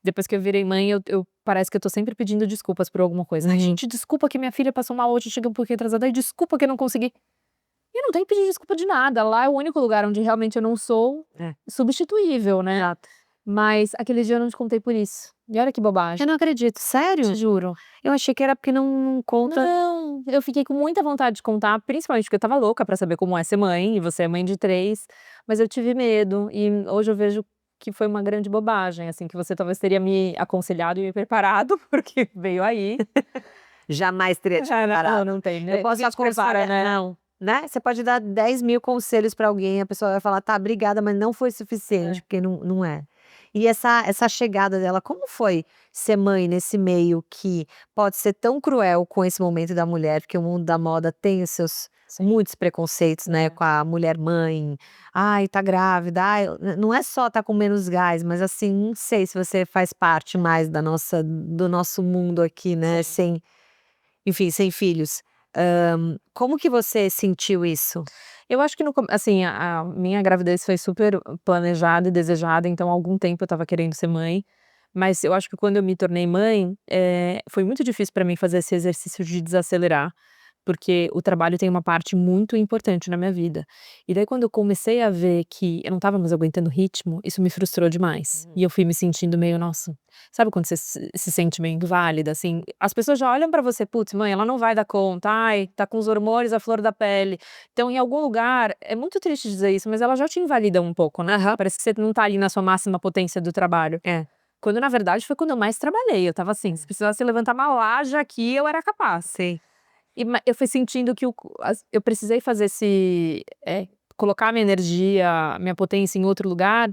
depois que eu virei mãe, eu parece que eu tô sempre pedindo desculpas por alguma coisa. "Ai gente, desculpa que minha filha passou mal hoje, chega um pouquinho atrasada. Ai, desculpa que eu não consegui". E não tem que pedir desculpa de nada, lá é o único lugar onde realmente eu não sou É. substituível, né. Exato. Mas aquele dia eu não te contei por isso. E olha que bobagem, Eu não acredito, te sério? juro. Eu achei que era porque não conta. Não, eu fiquei com muita vontade de contar, principalmente porque eu estava louca pra saber como é ser mãe, e você é mãe de 3, mas eu tive medo, e hoje eu vejo que foi uma grande bobagem, assim, que você talvez teria me aconselhado e me preparado, porque veio aí. Jamais teria te Não, preparado. não tem, Eu né, posso ninguém te prepara, aconselhar, né. não, né, você pode dar 10.000 conselhos pra alguém, a pessoa vai falar: "Tá, obrigada, mas não foi suficiente", É. porque não é. E essa chegada dela, como foi ser mãe nesse meio que pode ser tão cruel com esse momento da mulher, porque o mundo da moda tem os seus Sim. muitos preconceitos, né, É. com a mulher mãe, "Ai, tá grávida, ai", não é só tá com menos gás, mas assim, não sei se você faz parte mais do nosso mundo aqui, né, Sim. sem, enfim, sem filhos. Como que você sentiu isso? Eu acho que assim, a minha gravidez foi super planejada e desejada, então há algum tempo eu estava querendo ser mãe, mas eu acho que quando eu me tornei mãe, foi muito difícil pra mim fazer esse exercício de desacelerar, porque o trabalho tem uma parte muito importante na minha vida. E daí quando eu comecei a ver que eu não estava mais aguentando o ritmo, isso me frustrou demais. E eu fui me sentindo meio, nossa, sabe quando você se sente meio inválida, assim? As pessoas já olham pra você: "Putz, mãe, ela não vai dar conta. Ai, tá com os hormônios à flor da pele". Então em algum lugar, é muito triste dizer isso, mas ela já te invalida um pouco, né? Aham. Parece que você não tá ali na sua máxima potência do trabalho. É. Quando na verdade foi quando eu mais trabalhei, eu estava assim, se precisasse levantar uma laje aqui, eu era capaz. Sei. E eu fui sentindo que eu precisei fazer colocar minha energia, minha potência em outro lugar,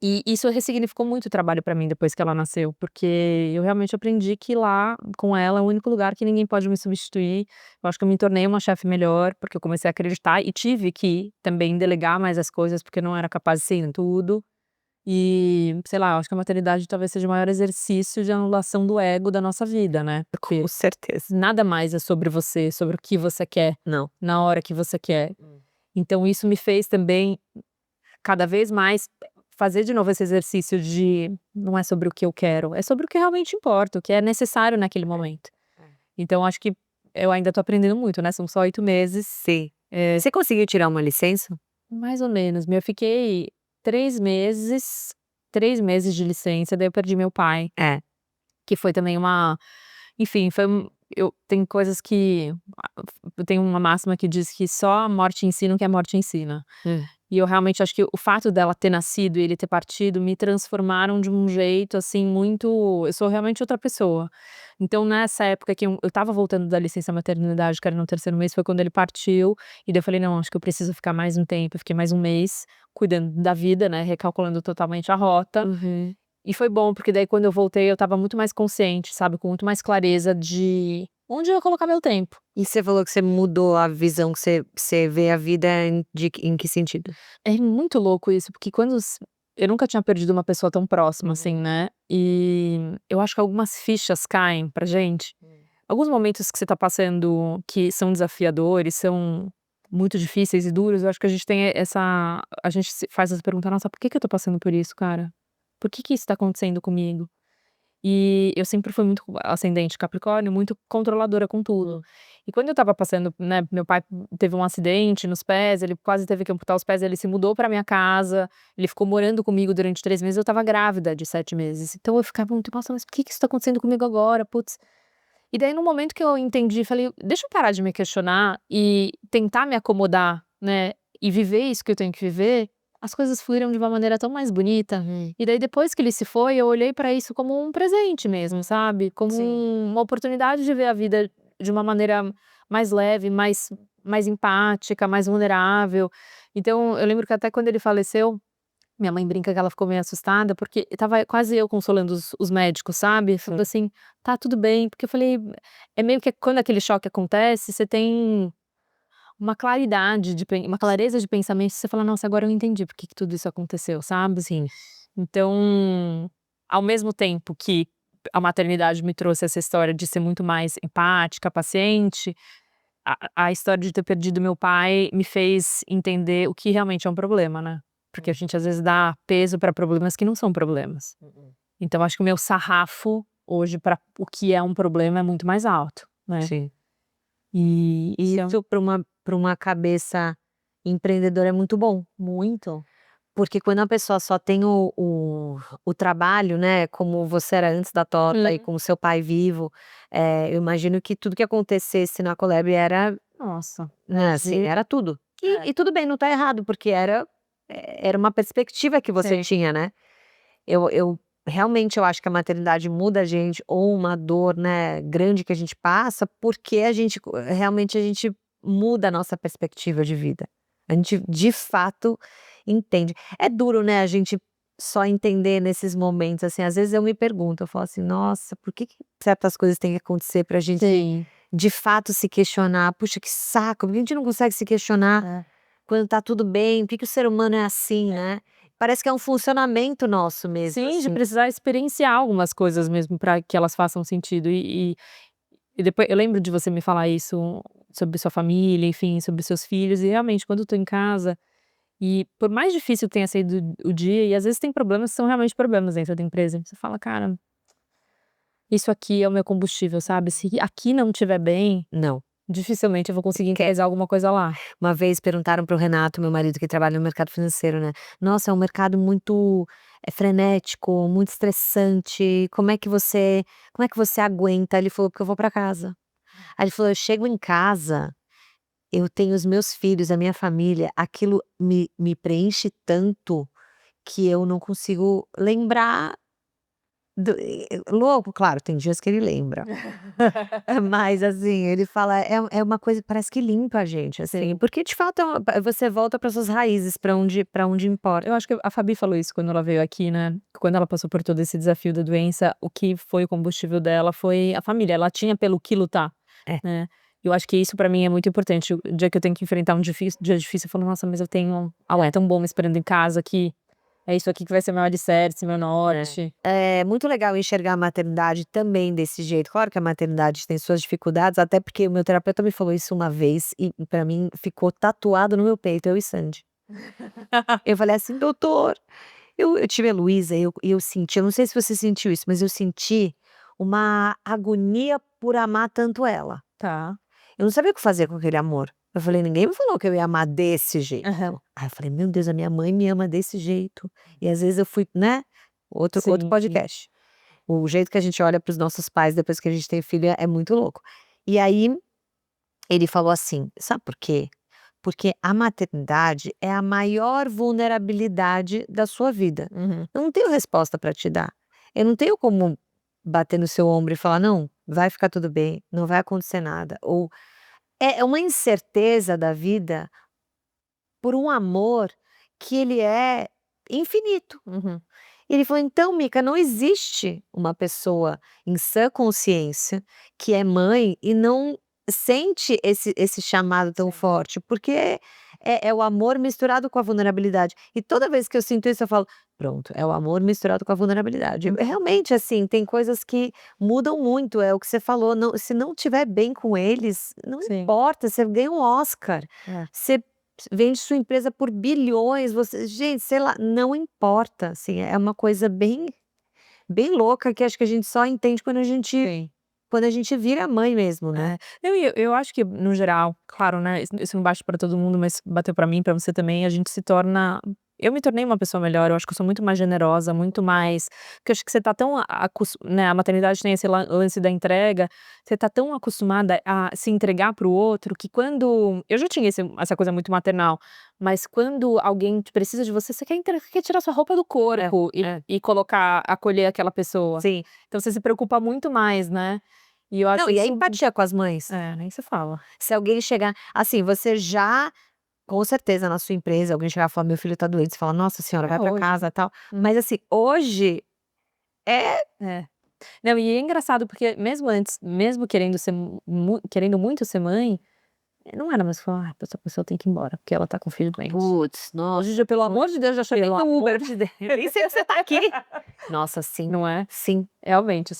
e isso ressignificou muito o trabalho pra mim depois que ela nasceu, porque eu realmente aprendi que lá, com ela, é o único lugar que ninguém pode me substituir. Eu acho que eu me tornei uma chefe melhor, porque eu comecei a acreditar e tive que também delegar mais as coisas, porque eu não era capaz de ser em tudo. E, sei lá, eu acho que a maternidade talvez seja o maior exercício de anulação do ego da nossa vida, né, Com porque certeza. nada mais é sobre você, sobre o que você quer, Não. na hora que você quer. Então isso me fez também, cada vez mais, fazer de novo esse exercício de não é sobre o que eu quero, é sobre o que realmente importa, o que é necessário naquele momento. Então acho que eu ainda tô aprendendo muito, né, são só 8 meses. Sim. Você conseguiu tirar uma licença? Mais ou menos, eu fiquei 3 meses, 3 meses de licença, daí eu perdi meu pai, É. que foi também enfim, tem coisas que eu tenho uma máxima que diz que só a morte ensina o que a morte ensina. E eu realmente acho que o fato dela ter nascido e ele ter partido me transformaram de um jeito, assim, muito, eu sou realmente outra pessoa. Então nessa época que eu estava voltando da licença maternidade, que era no 3º mês, foi quando ele partiu, e daí eu falei: "Não, acho que eu preciso ficar mais um tempo", eu fiquei mais um mês cuidando da vida, né, recalculando totalmente a rota. Uhum. E foi bom, porque daí quando eu voltei eu estava muito mais consciente, sabe, com muito mais clareza de onde eu ia colocar meu tempo. E você falou que você mudou a visão que você vê a vida em que sentido? É muito louco isso, porque eu nunca tinha perdido uma pessoa tão próxima assim, né, e eu acho que algumas fichas caem pra gente. Alguns momentos que você tá passando que são desafiadores, são muito difíceis e duros, eu acho que a gente tem a gente se faz essa pergunta: "Nossa, por que que eu tô passando por isso, cara? Por que que isso tá acontecendo comigo?". E eu sempre fui muito ascendente Capricórnio, muito controladora com tudo. E quando eu estava passando, né, meu pai teve um acidente nos pés, ele quase teve que amputar os pés, ele se mudou pra minha casa, ele ficou morando comigo durante 3 meses, eu estava grávida de 7 meses. Então eu ficava muito: "Nossa, mas por que que isso tá acontecendo comigo agora? Putz". E daí no momento que eu entendi, falei: "Deixa eu parar de me questionar e tentar me acomodar, né, e viver isso que eu tenho que viver", as coisas fluíram de uma maneira tão mais bonita. E daí depois que ele se foi, eu olhei pra isso como um presente mesmo, sabe, como Sim. uma oportunidade de ver a vida de uma maneira mais leve, mais empática, mais vulnerável. Então eu lembro que até quando ele faleceu, minha mãe brinca que ela ficou meio assustada, porque estava quase eu consolando os médicos, sabe, falando assim: "Tá tudo bem", porque eu falei, é meio que quando aquele choque acontece, você tem uma claridade uma clareza de pensamento, você fala: "Nossa, agora eu entendi por que que tudo isso aconteceu", sabe. Sim. Então, ao mesmo tempo que a maternidade me trouxe essa história de ser muito mais empática, paciente, a história de ter perdido meu pai me fez entender o que realmente é um problema, né. Porque a gente às vezes dá peso pra problemas que não são problemas. Então acho que o meu sarrafo hoje pra o que é um problema é muito mais alto, né. Sim. E E isso é isso para uma cabeça empreendedora é muito bom. muito. Porque quando a pessoa só tem o trabalho, né, como você era antes da torta e com o seu pai vivo, eu imagino que tudo que acontecesse na Colab era, Nossa, né, assim, era tudo. E tudo bem, não tá errado, porque era uma perspectiva que você sim. tinha, né. Eu realmente eu acho que a maternidade muda a gente, ou uma dor, né, grande que a gente passa, porque realmente a gente muda a nossa perspectiva de vida. A gente de fato entende. É duro, né, a gente só entender nesses momentos, assim, às vezes eu me pergunto, eu falo assim: "Nossa, por que que certas coisas têm que acontecer pra gente Sim. de fato se questionar? Puxa, que saco, por que a gente não consegue se questionar quando tá tudo bem? Por que que o ser humano é assim, né?" Parece que é um funcionamento nosso mesmo, Sim, de assim. precisar experienciar algumas coisas mesmo pra que elas façam sentido E depois eu lembro de você me falar isso sobre sua família, enfim, sobre seus filhos, e realmente quando eu tô em casa, e por mais difícil que tenha sido o dia, e às vezes tem problemas que são realmente problemas dentro da empresa, você fala: "Cara, isso aqui é o meu combustível", sabe, se aqui não estiver bem, Não. dificilmente eu vou conseguir Que encaizar alguma coisa lá. Uma vez perguntaram para o Renato, meu marido, que trabalha no mercado financeiro, né: "Nossa, é um mercado muito, frenético, muito estressante, como é que você aguenta?" Ele falou: "Porque eu vou para casa". Aí ele falou: "Eu chego em casa, eu tenho os meus filhos, a minha família, aquilo me preenche tanto que eu não consigo lembrar louco, claro, tem dias que ele lembra. Mas assim, ele fala, é uma coisa, parece que limpa a gente, assim, Sim. porque de fato você volta para suas raízes, para onde importa. Eu acho que a Fabi falou isso quando ela veio aqui, né, quando ela passou por todo esse desafio da doença, o que foi o combustível dela foi a família, ela tinha pelo que lutar, É. né. Eu acho que isso pra mim é muito importante, o dia que eu tenho que enfrentar um dia difícil, eu falo: "Nossa, mas eu tenho alguém tão bom me esperando em casa que é isso aqui que vai ser meu alicerce, meu norte". É muito legal enxergar a maternidade também desse jeito. Claro que a maternidade tem suas dificuldades, até porque o meu terapeuta me falou isso uma vez e pra mim ficou tatuado no meu peito, eu e Sandy. Eu falei assim: "Doutor", eu tive a Luísa e eu senti, eu não sei se você sentiu isso, mas eu senti uma agonia por amar tanto ela. Tá. Eu não sabia o que fazer com aquele amor. Eu falei: "Ninguém me falou que eu ia amar desse Aham. jeito". Aí eu falei: "Meu Deus, a minha mãe me ama desse jeito". E às vezes eu fui, né, outro Sim. podcast. O jeito que a gente olha para os nossos pais depois que a gente tem filho é muito louco. E aí, ele falou assim: "Sabe por quê? Porque a maternidade é a maior vulnerabilidade da sua vida. Uhum. Eu não tenho resposta para te dar. Eu não tenho como bater no seu ombro e falar: 'Não, vai ficar tudo bem, não vai acontecer nada'", ou é uma incerteza da vida por um amor que ele é infinito. Uhum. E ele falou: "Então, Mica, não existe uma pessoa em sã consciência que é mãe e não sente esse chamado tão Sim. forte, porque é o amor misturado com a vulnerabilidade". E toda vez que eu sinto isso, eu falo: "Pronto, é o amor misturado com a vulnerabilidade". Realmente, assim, tem coisas que mudam muito, é o que você falou, não, se não estiver bem com eles, não Sim. importa, você ganha um Oscar, É. você vende sua empresa por bilhões, você, gente, sei lá, não importa, assim, é uma coisa bem louca que acho que a gente só entende Sim. quando a gente vira mãe mesmo, né. É. Eu acho que no geral, claro, né, isso não bate pra todo mundo, mas bateu pra mim, pra você também, a gente se torna eu me tornei uma pessoa melhor, eu acho que eu sou muito mais generosa, muito mais porque eu acho que você tá tão né, a maternidade tem esse lance da entrega, você tá tão acostumada a se entregar para o outro, que quando eu já tinha essa coisa muito maternal, mas quando alguém precisa de você, você quer tirar sua roupa do É, corpo é. e colocar acolher aquela pessoa. Sim. Então você se preocupa muito mais, né. E eu Não, acho e a isso empatia com as mães. nem se fala. Se alguém chegar assim, você já com certeza na sua empresa, alguém chegar e falar: "Meu filho tá doente", você fala: "Nossa senhora, vai É pra hoje. casa, tal". Hum. Mas assim, hoje é É. Não, e é engraçado porque mesmo antes, mesmo querendo ser querendo muito ser mãe, não era mais falar: "Ah, essa pessoa tem que ir embora, porque ela tá com o filho doente". putz, nossa, Hoje em dia, pelo amor de Deus, já chamei pelo no amor Uber. de Deus, eu nem sei que você tá aqui. Nossa, sim, Não é? sim. Realmente,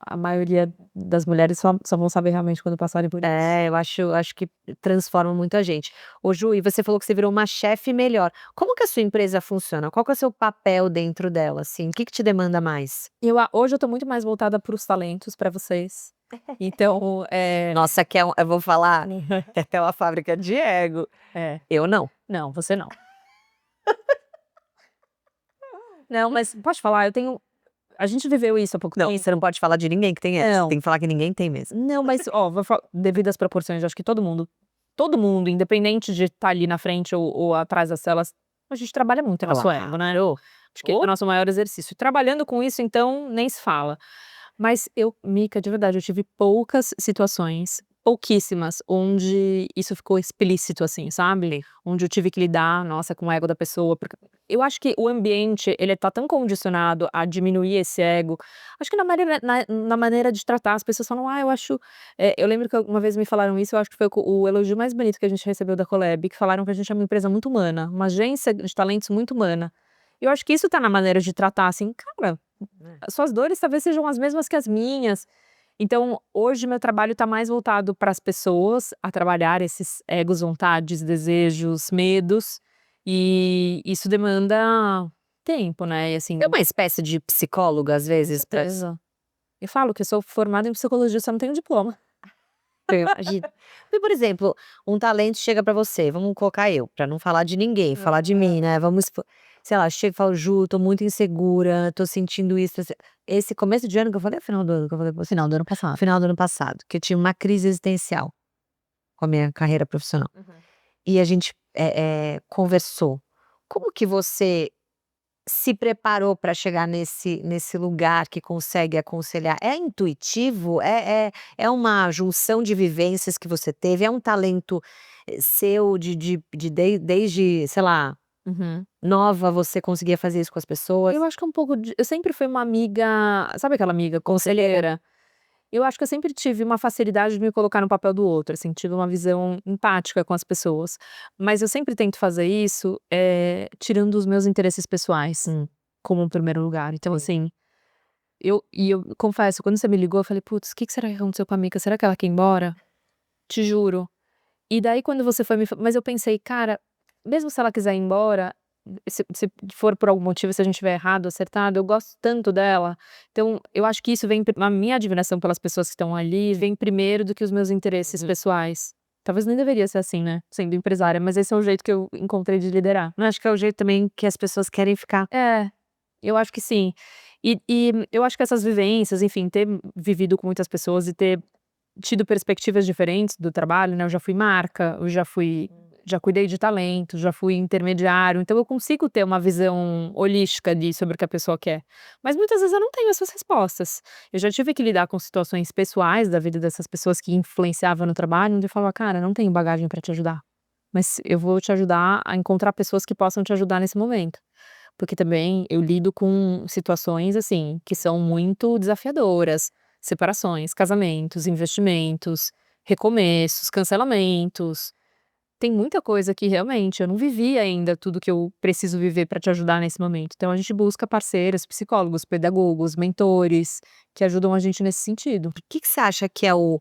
a maioria das mulheres só vão saber realmente quando passarem por isso. É, eu acho que transforma muito a gente. Ô Ju, e você falou que você virou uma chefe melhor. Como que a sua empresa funciona? Qual que é o seu papel dentro dela, assim? O que que te demanda mais? Hoje eu tô muito mais voltada para os talentos, pra vocês. Então, Nossa, eu vou falar, que até uma fábrica de ego. é. Eu não. Não, você não. Não, mas posso falar, a gente viveu isso há pouco Não, você não tempo. pode falar de ninguém que tem ego, você Não. tem que falar que ninguém tem mesmo. Não, mas ó, vou devido às proporções, eu acho que todo mundo, independente de estar ali na frente ou atrás das telas, a gente trabalha muito o nosso ego, né. Claro. Acho que esse é o Ô, nosso maior exercício. E trabalhando com isso, então, nem se fala. Mas Mica, de verdade, eu tive poucas situações, pouquíssimas, onde isso ficou explícito, assim, sabe. sim. Onde eu tive que lidar, nossa, com o ego da pessoa, porque eu acho que o ambiente, ele tá tão condicionado a diminuir esse ego, acho que na maneira de tratar, as pessoas falam: "Ah, eu acho", eu lembro que uma vez me falaram isso, eu acho que foi o elogio mais bonito que a gente recebeu da Colab, que falaram que a gente é uma empresa muito humana, uma agência de talentos muito humana. E eu acho que isso tá na maneira de tratar, assim, cara, É. as suas dores talvez sejam as mesmas que as minhas, Então, hoje meu trabalho tá mais voltado para as pessoas, a trabalhar esses egos, vontades, desejos, medos, e isso demanda tempo, né, e assim É uma espécie de psicóloga, às com vezes, pra certeza. Eu falo que eu sou formada em psicologia, só não tenho diploma. eu imagino. E, por exemplo, um talento chega pra você, vamos colocar eu, pra não falar de ninguém, falar de mim, né, vamos supor, sei lá, chega e fala: "Ju, tô muito insegura, tô sentindo isso, esse começo de ano que eu falei ou final do ano que eu falei pra você? Final do ano passado. Final do ano passado, que eu tinha uma crise existencial com a minha carreira profissional. Uhum. E a gente, conversou. Como que você se preparou para chegar nesse lugar que consegue aconselhar? É intuitivo? É uma junção de vivências que você teve? É um talento, seu desde, sei lá, Uhum. nova você conseguia fazer isso com as pessoas? Eu acho que é um pouco de eu sempre fui uma amiga, sabe aquela amiga Conselheira. conselheira? Eu acho que eu sempre tive uma facilidade de me colocar no papel do outro, assim, tive uma visão empática com as pessoas. Mas eu sempre tento fazer isso, tirando os meus interesses pessoais, Hum, como um primeiro lugar. Então, sim. assim, eu confesso, quando você me ligou, eu falei: "Putz, o que que será que aconteceu com a Mica? Será que ela quer ir embora?" Te juro. E daí quando você foi me fa mas eu pensei: "Cara, mesmo se ela quiser ir embora, se for por algum motivo, se a gente tiver errado, acertado, eu gosto tanto dela". Então, eu acho que isso vem a minha admiração pelas pessoas que estão ali, vem primeiro do que os meus interesses Uhum. pessoais. Talvez nem deveria ser assim, né, sendo empresária, mas esse é o jeito que eu encontrei de liderar. Eu acho que é o jeito também que as pessoas querem ficar. É, eu acho que sim. E eu acho que essas vivências, enfim, ter vivido com muitas pessoas e ter tido perspectivas diferentes do trabalho, né, eu já fui marca, já cuidei de talentos, já fui intermediário, então eu consigo ter uma visão holística de sobre o que a pessoa quer. Mas muitas vezes eu não tenho essas respostas. Eu já tive que lidar com situações pessoais da vida dessas pessoas que influenciavam no trabalho, onde eu falava: "Cara, não tenho bagagem para te ajudar, mas eu vou te ajudar a encontrar pessoas que possam te ajudar nesse momento". Porque também eu lido com situações, assim, que são muito desafiadoras, separações, casamentos, investimentos, recomeços, cancelamentos. Tem muita coisa que realmente eu não vivi ainda tudo que eu preciso viver para te ajudar nesse momento. Então a gente busca parceiros, psicólogos, pedagogos, mentores, que ajudam a gente nesse sentido. Que você acha que é o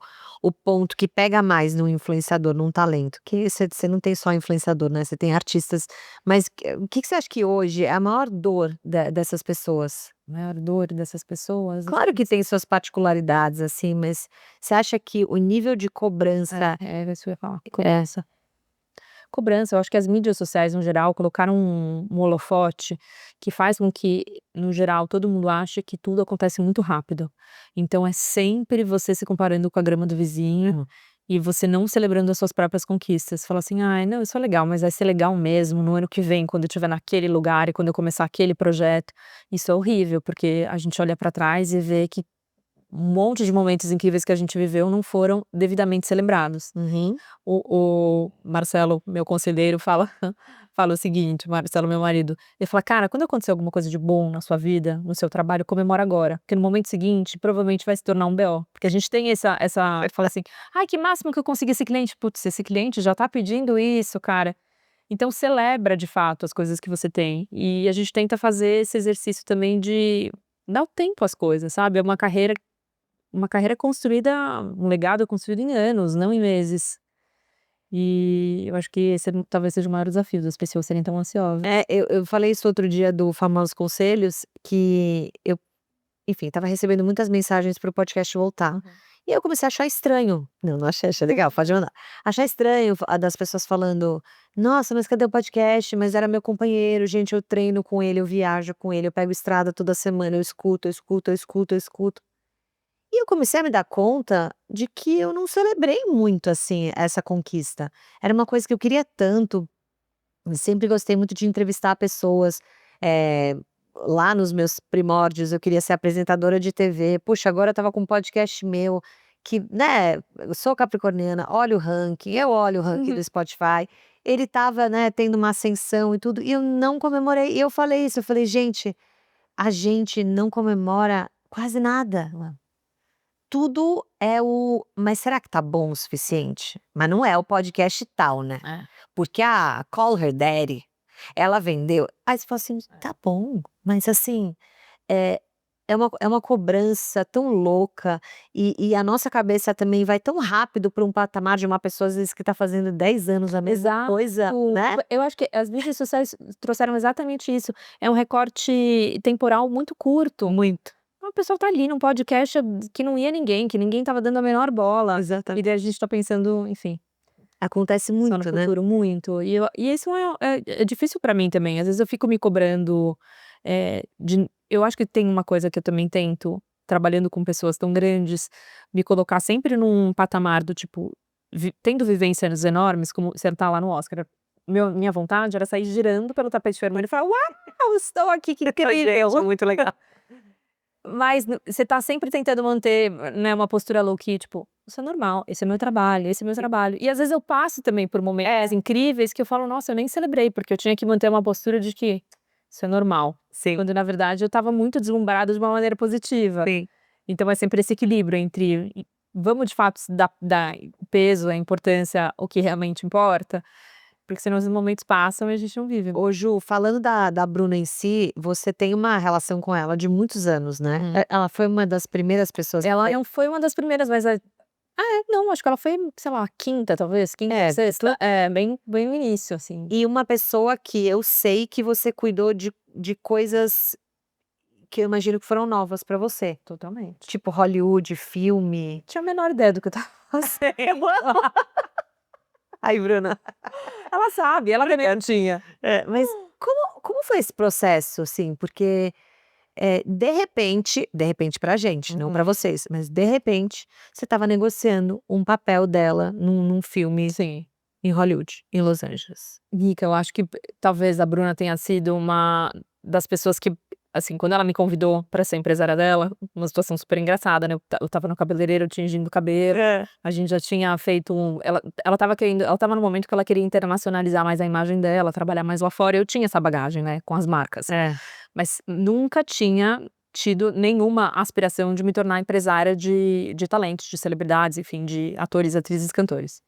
ponto que pega mais num influenciador, num talento? Que você não tem só influenciador, né, você tem artistas, mas o que você acha que hoje é a maior dor dessas pessoas? A maior dor dessas pessoas, Claro que tem suas particularidades, assim, mas você acha que o nível de cobrança é isso que eu ia falar, é cobrança. Cobrança, eu acho que as mídias sociais no geral colocaram um holofote que faz com que, no geral, todo mundo ache que tudo acontece muito rápido. Então é sempre você se comparando com a grama do vizinho e você não celebrando as suas próprias conquistas. Fala assim: "Ai, não, isso é legal, mas vai ser legal mesmo no ano que vem, quando eu estiver naquele lugar e quando eu começar aquele projeto". Isso é horrível, porque a gente olha pra trás e vê que um monte de momentos incríveis que a gente viveu não foram devidamente celebrados. Uhum. O Marcelo, meu conselheiro, fala fala o seguinte, o Marcelo, meu marido, ele fala: "Cara, quando acontecer alguma coisa de bom na sua vida, no seu trabalho, comemora agora, porque no momento seguinte, provavelmente vai se tornar um BO". Porque a gente tem essa ele fala assim: "Ai, que máximo que eu consegui esse cliente". Putz, esse cliente já tá pedindo isso, cara. Então celebra, de fato, as coisas que você tem. E a gente tenta fazer esse exercício também de dar o tempo às coisas, sabe. É uma carreira construída, um legado construído em anos, não em meses. E eu acho que esse talvez seja o maior desafio das pessoas serem tão ansiosas. É, eu falei isso outro dia do Famosos Conselhos, que eu, enfim, estava recebendo muitas mensagens para o podcast voltar, Uhum. e eu comecei a achar estranho, não achei, achei legal, pode mandar. Achar estranho a das pessoas falando: "Nossa, mas cadê o podcast? Mas era meu companheiro, gente, eu treino com ele, eu viajo com ele, eu pego estrada toda semana, eu escuto, eu escuto, eu escuto, eu escuto". E eu comecei a me dar conta de que eu não celebrei muito, assim, essa conquista. Era uma coisa que eu queria tanto, eu sempre gostei muito de entrevistar pessoas, eh, lá nos meus primórdios eu queria ser apresentadora de TV, puxa, agora eu estava com um podcast meu, que, né, eu sou capricorniana, olho o ranking, eu olho o ranking do Uhum. Spotify, ele estava, né, tendo uma ascensão e tudo, e eu não comemorei, e eu falei isso, eu falei: "Gente, a gente não comemora quase nada". Tudo é o "mas será que tá bom o suficiente?". Mas não é o podcast tal, né. É, Porque a Call Her Daddy, ela vendeu, aí você fala assim: "Tá bom, mas assim, eh, é uma cobrança tão louca, e a nossa cabeça também vai tão rápido para um patamar de uma pessoa, às vezes, que tá fazendo 10 anos a mesma Exato. coisa, né. Eu acho que as mídias sociais trouxeram exatamente isso, é um recorte temporal muito curto. Muito. A pessoa tá ali num podcast que não ia ninguém, que ninguém estava dando a menor bola, e Exatamente. daí a gente tá pensando, enfim, Acontece só no muito, né. futuro, muito. E isso é difícil pra mim também, às vezes eu fico me cobrando, eu acho que tem uma coisa que eu também tento, trabalhando com pessoas tão grandes, me colocar sempre num patamar do tipo, tendo vivências enormes, como sentar lá no Oscar, minha vontade era sair girando pelo tapete vermelho e falar: "Uau, estou aqui, que incrível!". Gente, muito legal. Mas você tá sempre tentando manter, né, uma postura low key, tipo: "Isso é normal, esse é meu trabalho, esse é meu trabalho". E às vezes eu passo também por momentos incríveis que eu falo: "Nossa, eu nem celebrei", porque eu tinha que manter uma postura de que isso é normal, Sim, quando na verdade eu estava muito deslumbrada de uma maneira positiva. sim. Então é sempre esse equilíbrio entre vamos de fato dar peso, a importância, o que realmente importa, porque senão os momentos passam e a gente não vive. Ô Ju, falando da Bruna em si, você tem uma relação com ela de muitos anos, né. Ela foi uma das primeiras pessoas Ela não foi uma das primeiras, mas não, acho que ela foi, sei lá, quinta talvez, quinta, É, sexta, bem no início, assim. e uma pessoa que eu sei que você cuidou de coisas que eu imagino que foram novas pra você, Totalmente. tipo Hollywood, filme. Tinha a menor ideia do que eu estava fazendo. Ai, Bruna. Ela sabe, ela também tinha. Mas como foi esse processo, assim? Porque, de repente pra gente, não pra vocês, mas de repente, você estava negociando um papel dela num filme Sim. em Hollywood, em Los Angeles. Rica, eu acho que talvez a Bruna tenha sido uma das pessoas que, assim, quando ela me convidou pra ser empresária dela, uma situação super engraçada, né, eu estava no cabeleireiro tingindo o cabelo, a gente já tinha feito ela estava no momento que ela queria internacionalizar mais a imagem dela, trabalhar mais lá fora, eu tinha essa bagagem, né, com as marcas. Mas nunca tinha tido nenhuma aspiração de me tornar empresária de talentos, de celebridades, enfim, de atores, atrizes, cantores.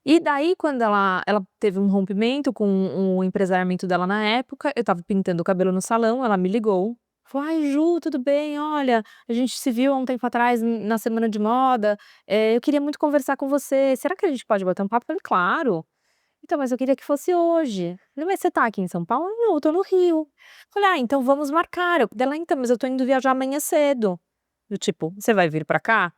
E daí quando ela teve um rompimento com o empresariamento dela na época, eu estava pintando o cabelo no salão, ela me ligou, falou: "Ai Ju, tudo bem? Olha, a gente se viu há um tempo atrás na semana de moda, eu queria muito conversar com você, será que a gente pode bater um papo?". Eu falei: "Claro". "Então, mas eu queria que fosse hoje". Eu falei: "Mas você tá aqui em São Paulo?". "Não, eu tô no Rio". Eu falei: "Ah, então vamos marcar". Dela: "Então, mas eu tô indo viajar amanhã cedo". Do tipo: "Você vai vir pra cá?".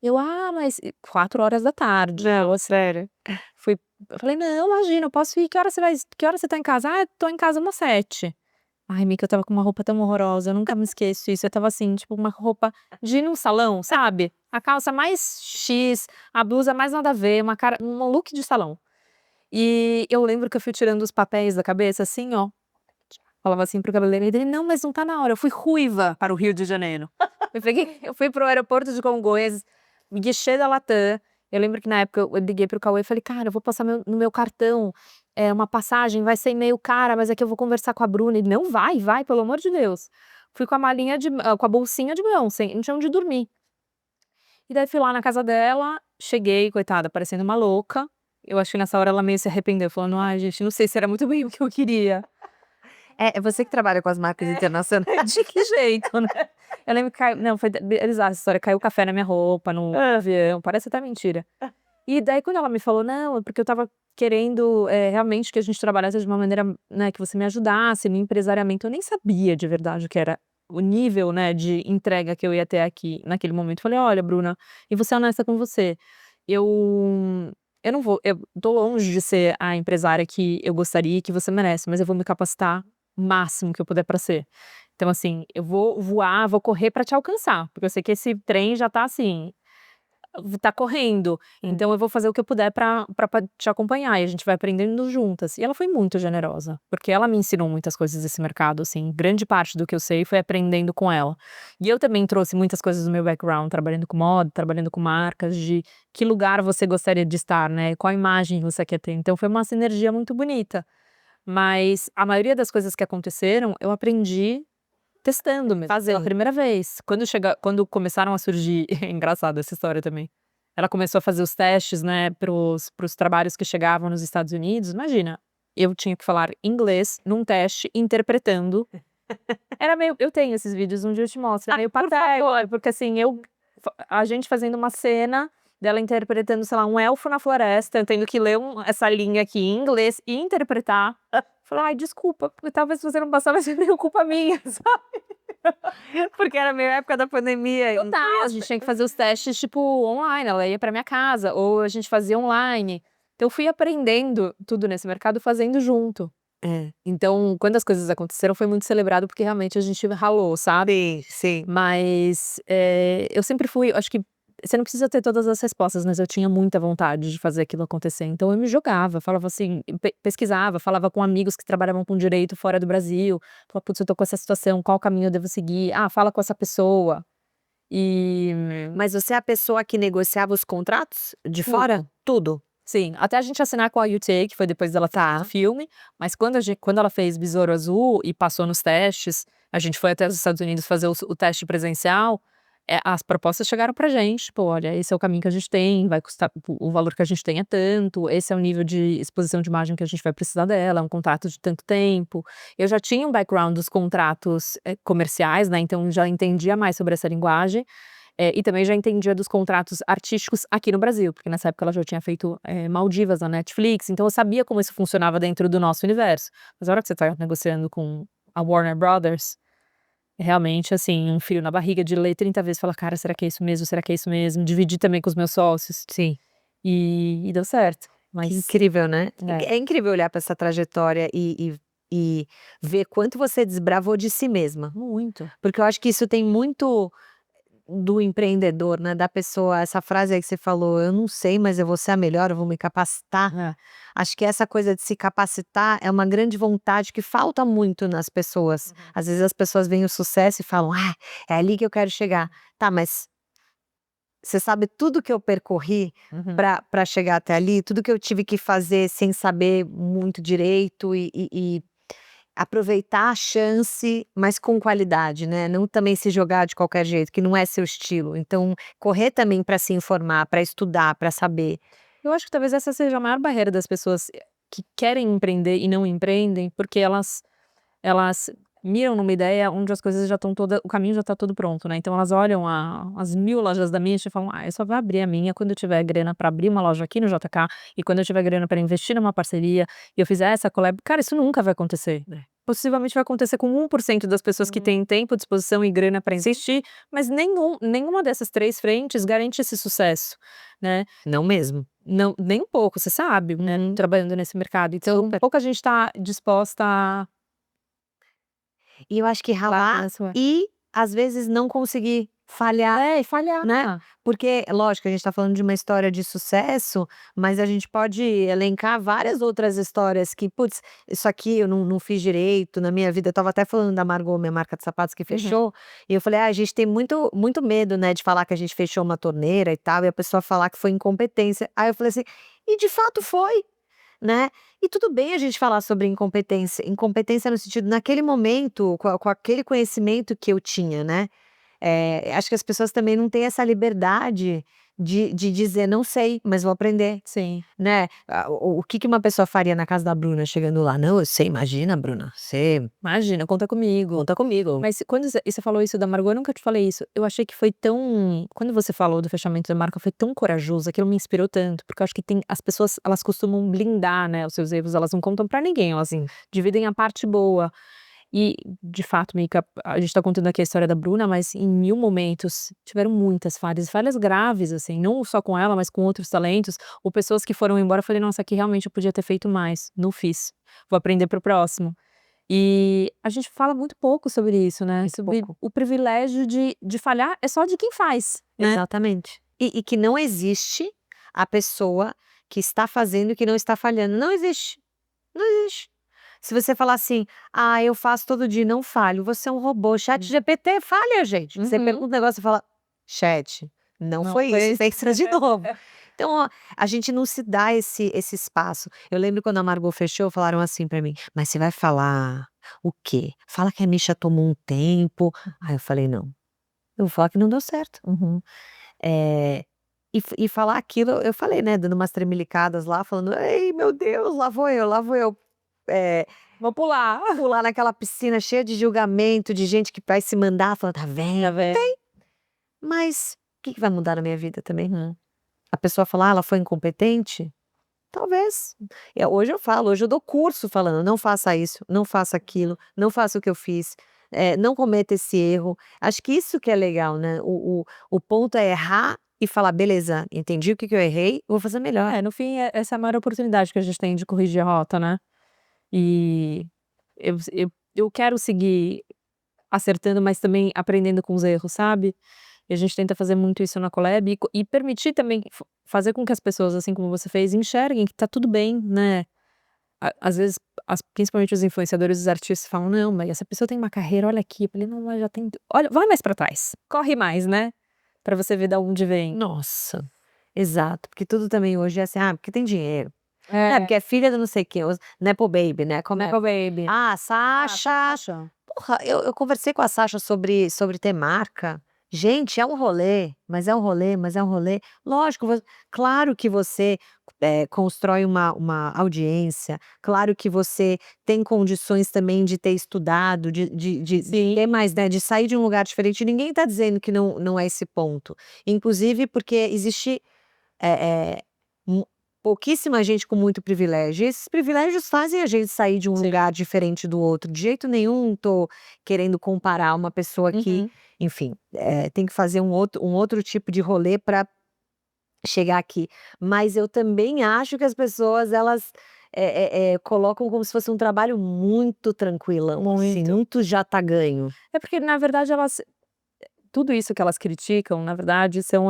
"Ah, mas" 4 horas da tarde. Não, sério. Fui eu falei: "Não, imagina, eu posso ir, que hora você tá em casa?". "Ah, eu tô em casa umas 7h". Ai, amiga, eu estava com uma roupa tão horrorosa, eu nunca me esqueço isso, eu estava assim, tipo, uma roupa de ir num salão, sabe? A calça mais X, a blusa mais nada a ver, um look de salão. E eu lembro que eu fui tirando os papéis da cabeça, assim, ó, falava assim para o cabeleireiro dele: "Não, mas não tá na hora", eu fui ruiva para o Rio de Janeiro. Eu fui para o aeroporto de Congonhas, guichê da Latam, eu lembro que na época eu liguei para o Cauê e falei: "Cara, eu vou passar no meu cartão, uma passagem, vai ser meio cara, mas é que eu vou conversar com a Bruna", ele: "Não, vai, pelo amor de Deus". Fui com a malinha com a bolsinha de mão, sem não tinha onde dormir. E daí fui lá na casa dela, cheguei, coitada, parecendo uma louca, eu acho que nessa hora ela meio se arrependeu, falando: "Ai gente, não sei se era muito bem o que eu queria". É você que trabalha com as marcas internacionais. De que jeito, né. Eu lembro que caiu não, foi bizarra essa história, caiu café na minha roupa, no avião, parece até mentira. E daí quando ela me falou: "Não, é porque eu estava querendo, realmente que a gente trabalhasse de uma maneira, né, que você me ajudasse no empresariamento", eu nem sabia de verdade o que era o nível, né, de entrega que eu ia ter aqui naquele momento. Falei: "Olha Bruna, e vou ser honesta com você, eu eu não vou eu tô longe de ser a empresária que eu gostaria e que você merece, mas eu vou me capacitar o máximo que eu puder pra ser. Então assim, eu vou voar, vou correr pra te alcançar, porque eu sei que esse trem já tá assim, tá correndo, então eu vou fazer o que eu puder pra te acompanhar e a gente vai aprendendo juntas". E ela foi muito generosa, porque ela me ensinou muitas coisas desse mercado, assim, grande parte do que eu sei foi aprendendo com ela. E eu também trouxe muitas coisas do meu background, trabalhando com moda, trabalhando com marcas, de que lugar você gostaria de estar, né, qual imagem você quer ter, então foi uma sinergia muito bonita. Mas a maioria das coisas que aconteceram, eu aprendi testando mesmo, pela primeira vez. Quando começaram a surgir é engraçado essa história também. Ela começou a fazer os testes, né, para os trabalhos que chegavam nos Estados Unidos, imagina, eu tinha que falar inglês num teste interpretando Era meio eu tenho esses vídeos, um dia eu te mostro, é meio por patético, favor. porque assim, a gente fazendo uma cena dela interpretando, sei lá, um elfo na floresta, eu tendo que ler essa linha aqui em inglês e interpretar. Falei: "Ai, desculpa, porque talvez você não passar, vai ser meio culpa minha", sabe. Porque era meio época da pandemia e Total, a gente tinha que fazer os testes, tipo, online, ela ia pra minha casa, ou a gente fazia online. Então eu fui aprendendo tudo nesse mercado fazendo junto. É. Então, quando as coisas aconteceram, foi muito celebrado, porque realmente a gente ralou, sabe. Sim, sim. Mas, eu sempre fui, acho que você não precisa ter todas as respostas, mas eu tinha muita vontade de fazer aquilo acontecer, então eu me jogava, falava assim, pesquisava, falava com amigos que trabalhavam com direito fora do Brasil, falava: "Putz, eu tô com essa situação, qual caminho eu devo seguir? Ah, fala com essa pessoa". E Mas você é a pessoa que negociava os contratos de fora? tudo. Tudo? Sim, até a gente assinar com a UTA, que foi depois dela ter feito o filme, mas quando ela fez Besouro Azul e passou nos testes, a gente foi até os Estados Unidos fazer o teste presencial, as propostas chegaram pra gente, tipo: "Olha, esse é o caminho que a gente tem, vai custar o valor que a gente tem é tanto, esse é o nível de exposição de imagem que a gente vai precisar dela, é um contrato de tanto tempo". Eu já tinha um background dos contratos, comerciais, né, então já entendia mais sobre essa linguagem. E também já entendia dos contratos artísticos aqui no Brasil, porque nessa época ela já tinha feito, Maldivas na Netflix, então eu sabia como isso funcionava dentro do nosso universo. Mas a hora que você tá negociando com a Warner Brothers, é realmente, assim, um frio na barriga de ler 30 vezes e falar: "Cara, será que é isso mesmo? Será que é isso mesmo?". Dividir também com os meus sócios, Sim. e deu certo, Que mas incrível, né. é, É incrível olhar para essa trajetória e ver quanto você desbravou de si mesma. muito. Porque eu acho que isso tem muito do empreendedor, né, da pessoa, essa frase aí que você falou: "Eu não sei, mas eu vou ser a melhor, eu vou me capacitar". É. Acho que essa coisa de se capacitar é uma grande vontade que falta muito nas pessoas. Uhum. Às vezes as pessoas veem o sucesso e falam: "Ah, é ali que eu quero chegar". Tá, mas você sabe tudo que eu percorri Uhum. para chegar até ali, tudo que eu tive que fazer sem saber muito direito e aproveitar a chance, mas com qualidade, né, não também se jogar de qualquer jeito, que não é seu estilo. Então, correr também para se informar, para estudar, para saber. Eu acho que talvez essa seja a maior barreira das pessoas, que querem empreender e não empreendem, porque elas miram numa ideia onde as coisas já estão toda o caminho já está todo pronto, né, então elas olham as 1000 lojas da Misha e falam: "Ah, eu só vou abrir a minha quando eu tiver grana para abrir uma loja aqui no JK, e quando eu tiver grana para investir numa parceria, e eu fizer essa collab", cara, isso nunca vai acontecer. É. Possivelmente vai acontecer com 1% das pessoas que têm tempo, disposição e grana para investir, mas nenhuma dessas 3 frentes garante esse sucesso, né. Não mesmo. Não, nem um pouco, você sabe, né, Uhum. trabalhando nesse mercado, então Super. pouca gente está disposta a E eu acho que lá ralar nessa e, às vezes, não conseguir falhar, e falhar. né, porque lógico, a gente tá falando de uma história de sucesso, mas a gente pode elencar várias outras histórias que: "Putz, isso aqui eu não fiz direito na minha vida", eu estava até falando da Margot, minha marca de sapatos que Uhum. fechou, e eu falei: "Ah, a gente tem muito medo, né, de falar que a gente fechou uma torneira e tal, e a pessoa falar que foi incompetência". Aí eu falei assim: "E de fato foi". Né, e tudo bem a gente falar sobre incompetência, incompetência no sentido naquele momento, com aquele conhecimento que eu tinha, né, acho que as pessoas também não têm essa liberdade de dizer: "Não sei, mas vou aprender", Sim. né. O que que uma pessoa faria na casa da Bruna chegando lá: "Não, eu sei, imagina Bruna, você Imagina, conta comigo. conta comigo". Mas quando você falou isso da Margot, eu nunca te falei isso, eu achei que foi tão quando você falou do fechamento da marca, foi tão corajoso, aquilo me inspirou tanto, porque eu acho que tem as pessoas, elas costumam blindar, né, os seus erros, elas não contam pra ninguém, elas Sim. dividem a parte boa. E, de fato, Mica, a gente tá contando aqui a história da Bruna, mas em 1000 momentos tiveram muitas falhas, falhas graves, assim, não só com ela, mas com outros talentos, ou pessoas que foram embora, eu falei: "Nossa, aqui realmente eu podia ter feito mais, não fiz, vou aprender para o próximo". E a gente fala muito pouco sobre isso, né, Muito sobre pouco. o privilégio de falhar é só de quem faz, né. Exatamente. E que não existe a pessoa que está fazendo e que não está falhando, não existe, não existe. Se você falar assim: "Ah, eu faço todo dia e não falho", você é um robô. ChatGPT falha, gente. Você Uhum. pergunta um negócio e fala: "Chat, não Não foi isso, fez. pensa de novo". Então, ó, a gente não se dá esse espaço. Eu lembro quando a Margot fechou, falaram assim pra mim: "Mas você vai falar o quê? Fala que a Misha tomou um tempo". Aí eu falei: "Não, eu vou falar que não deu certo". Uhum. E falar aquilo, eu falei, né, dando umas tremelicadas lá, falando: "Ai, meu Deus, lá vou eu, lá vou eu". Vou pular. pular naquela piscina cheia de julgamento, de gente que vai se mandar, fala: "Tá vendo?". Tá vendo? Mas o que que vai mudar na minha vida também? A pessoa falar: "Ah, ela foi incompetente?". Talvez. Hoje eu falo, hoje eu dou curso falando: "Não faça isso, não faça aquilo, não faça o que eu fiz, não cometa esse erro". Acho que isso que é legal, né, o ponto é errar e falar: "Beleza, entendi o que que eu errei, vou fazer melhor". No fim, essa é a maior oportunidade que a gente tem de corrigir a rota, né. E eu quero seguir acertando, mas também aprendendo com os erros, sabe. E a gente tenta fazer muito isso na Colab e permitir também fazer com que as pessoas, assim como você fez, enxerguem que tá tudo bem, né. Às vezes, principalmente os influenciadores, os artistas falam: "Não, mas essa pessoa tem uma carreira, olha aqui". Eu falei: "Não, mas já tem, olha, vai mais pra trás, corre mais, né, pra você ver da onde vem". Nossa, exato, porque tudo também hoje é assim: "Ah, porque tem dinheiro". É, É, porque é filha do não sei quem, os nepo baby, né, como é? nepo baby. "Ah, Ah, Sasha". Sasha. Porra, eu conversei com a Sasha sobre ter marca. Gente, é um rolê, mas é um rolê, mas é um rolê. Lógico, claro que você, constrói uma audiência, claro que você tem condições também de ter estudado, de Sim. ter mais, né, de sair de um lugar diferente. Ninguém está dizendo que não é esse ponto. Inclusive porque existe é, mu pouquíssima gente com muito privilégio, e esses privilégios fazem a gente sair de um Sim. lugar diferente do outro. De jeito nenhum tô querendo comparar uma pessoa que, Uhum. enfim, tem que fazer um outro tipo de rolê para chegar aqui. Mas eu também acho que as pessoas elas, colocam como se fosse um trabalho muito tranquilão, assim, Muito. muito já tá ganho. É porque na verdade elas, tudo isso que elas criticam, na verdade, são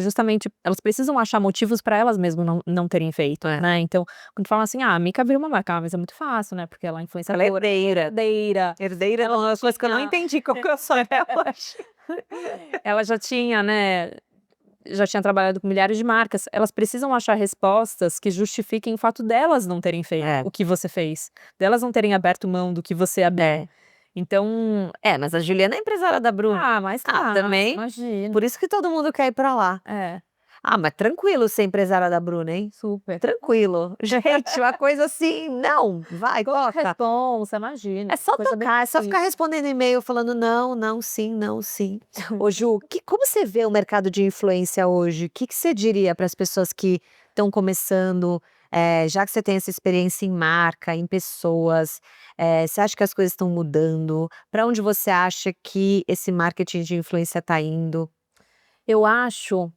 justamente elas precisam achar motivos pra elas mesmas não terem feito, É. né. Então, quando falam assim: "Ah, a Mica abriu uma marca", mas é muito fácil, né, porque ela é Ela é influenciadora, herdeira. herdeira, Herdeira é ela uma das coisas que eu não tinha entendi qual que é o sonho dela. ela já tinha, né, já tinha trabalhado com milhares de marcas. Elas precisam achar respostas que justifiquem o fato delas não terem feito É. o que você fez, delas não terem aberto mão do que você abriu. É. Então, Mas a Juliana é empresária da Bruna. mas Também, imagina. por isso que todo mundo quer ir pra lá. É, Mas tranquilo ser empresária da Bruna, hein. super. Tranquilo. Gente, uma coisa assim, não, vai, Com toca. responsa, imagina, É só coisa bem tocar, é só ficar simples. respondendo e-mail falando: "Não, não, sim, não, sim". Ô Ju, como você vê o mercado de influência hoje? O que que você diria para as pessoas que estão começando, já que você tem essa experiência em marca, em pessoas, você acha que as coisas estão mudando? Para onde você acha que esse marketing de influência está indo? Eu acho,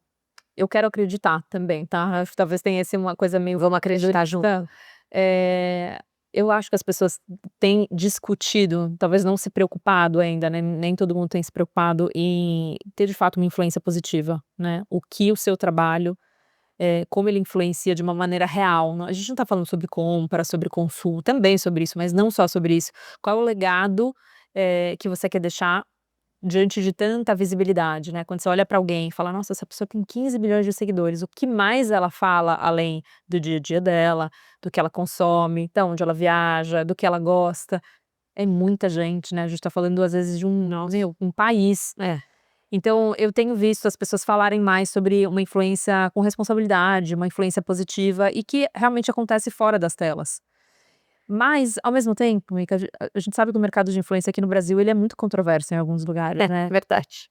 eu quero acreditar também, tá, acho que talvez tenha esse uma coisa meio Vamos acreditar junto. futurista. Eu acho que as pessoas têm discutido, talvez não se preocupado ainda, né, nem todo mundo tem se preocupado em ter de fato uma influência positiva, né, o que o seu trabalho, como ele influencia de uma maneira real. A gente não tá falando sobre compra, sobre consumo, também sobre isso, mas não só sobre isso. Qual é o legado, que você quer deixar diante de tanta visibilidade, né, quando você olha pra alguém e fala: "Nossa, essa pessoa tem 15 milhões de seguidores", o que mais ela fala além do dia a dia dela, do que ela consome, da onde ela viaja, do que ela gosta. É muita gente, né, a gente tá falando às vezes de Nossa. um país. É. Então eu tenho visto as pessoas falarem mais sobre uma influência com responsabilidade, uma influência positiva e que realmente acontece fora das telas. Mas, ao mesmo tempo, Mica, a gente sabe que o mercado de influência aqui no Brasil, ele é muito controverso em alguns lugares, É, né. verdade.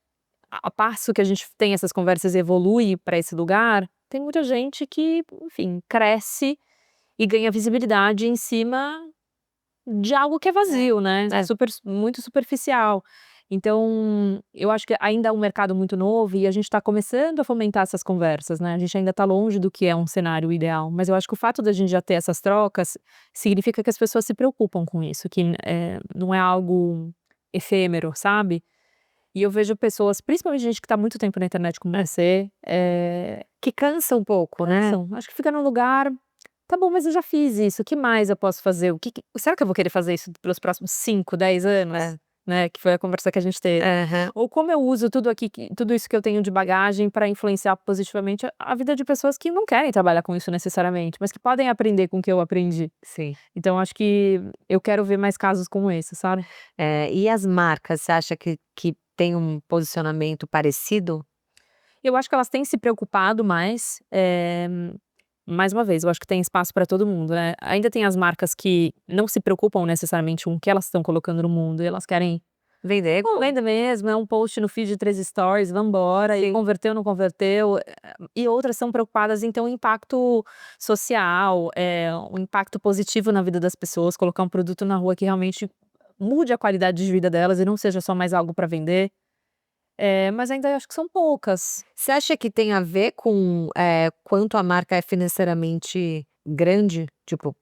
A passo que a gente tem essas conversas e evolui para esse lugar, tem muita gente que, enfim, cresce e ganha visibilidade em cima de algo que é vazio, né, É. muito superficial. Então, eu acho que ainda é um mercado muito novo e a gente está começando a fomentar essas conversas, né, a gente ainda está longe do que é um cenário ideal, mas eu acho que o fato da gente já ter essas trocas, significa que as pessoas se preocupam com isso, que, não é algo efêmero, sabe. E eu vejo pessoas, principalmente gente que está muito tempo na internet como você, Que cansa um pouco, né. cansam, acho que fica num lugar: "Tá bom, mas eu já fiz isso, o que mais eu posso fazer? O que que será que eu vou querer fazer isso pelos próximos 5, 10 anos?", É. né, que foi a conversa que a gente teve. Aham. Ou como eu uso tudo isso que eu tenho de bagagem para influenciar positivamente a vida de pessoas que não querem trabalhar com isso necessariamente, mas que podem aprender com o que eu aprendi. Sim. Então acho que eu quero ver mais casos como esse, sabe. E as marcas, você acha que tem um posicionamento parecido? Eu acho que elas têm se preocupado mais, mais uma vez, eu acho que tem espaço para todo mundo, né. Ainda tem as marcas que não se preocupam necessariamente com o que elas estão colocando no mundo, e elas querem Vender. venda mesmo, é um post no feed de 3 stories, vamos embora, e converteu, não converteu. E outras são preocupadas em ter um impacto social, um impacto positivo na vida das pessoas, colocar um produto na rua que realmente mude a qualidade de vida delas e não seja só mais algo para vender. Mas ainda acho que são poucas. Você acha que tem a ver com, quanto a marca é financeiramente grande? Tipo,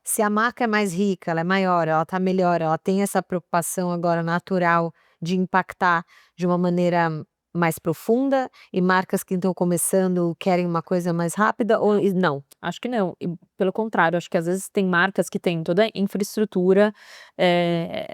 se a marca é mais rica, ela é maior, ela tá melhor, ela tem essa preocupação agora natural de impactar de uma maneira mais profunda, e marcas que estão começando querem uma coisa mais rápida ou não? Acho que não, e pelo contrário, acho que às vezes tem marcas que têm toda a infraestrutura,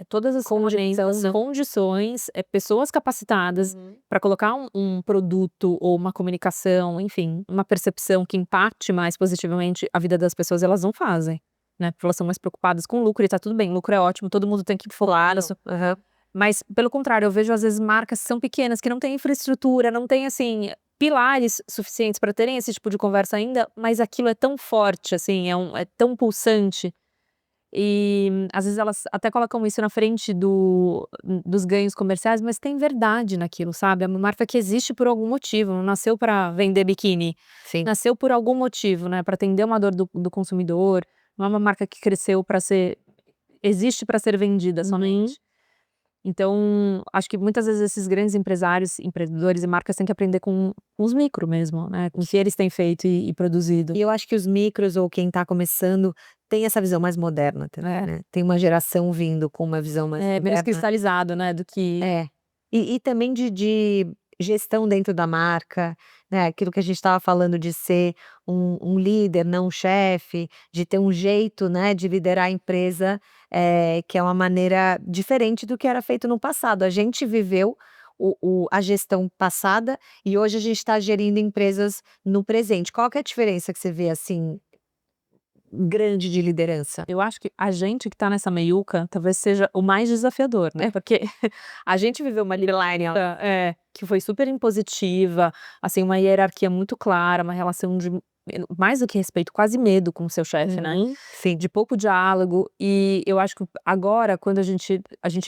todas as ferramentas, condições, pessoas capacitadas para colocar um produto ou uma comunicação, enfim, uma percepção que impacte mais positivamente a vida das pessoas, elas não fazem, né, porque elas são mais preocupadas com lucro e tá tudo bem, lucro é ótimo, todo mundo tem que focar nisso. Aham. Mas pelo contrário, eu vejo às vezes marcas que são pequenas, que não têm infraestrutura, não têm, assim, pilares suficientes para terem esse tipo de conversa ainda, mas aquilo é tão forte, assim, é tão pulsante, e às vezes elas até colocam isso na frente dos ganhos comerciais, mas tem verdade naquilo, sabe. É uma marca que existe por algum motivo, não nasceu para vender biquíni, Sim. nasceu por algum motivo, né, para atender uma dor do consumidor, não é uma marca que cresceu para ser existe para ser vendida somente. Então, acho que muitas vezes esses grandes empresários, empreendedores e marcas têm que aprender com os micro mesmo, né, com o que eles têm feito e produzido. E eu acho que os micros ou quem tá começando tem essa visão mais moderna também, É. né. Tem uma geração vindo com uma visão mais Menos moderna. cristalizado, né, do que É. E também de gestão dentro da marca, né, aquilo que a gente estava falando de ser um líder, não um chefe, de ter um jeito, né, de liderar a empresa, que é uma maneira diferente do que era feito no passado. A gente viveu a gestão passada e hoje a gente está gerindo empresas no presente. Qual que é a diferença que você vê, assim, grande de liderança? eu acho que a gente que tá nessa meiuca, talvez seja o mais desafiador, né, porque a gente viveu uma liderança, que foi super impositiva, assim, uma hierarquia muito clara, uma relação de mais do que respeito, quase medo com o seu chefe, né. Sim. De pouco diálogo, e eu acho que agora quando a gente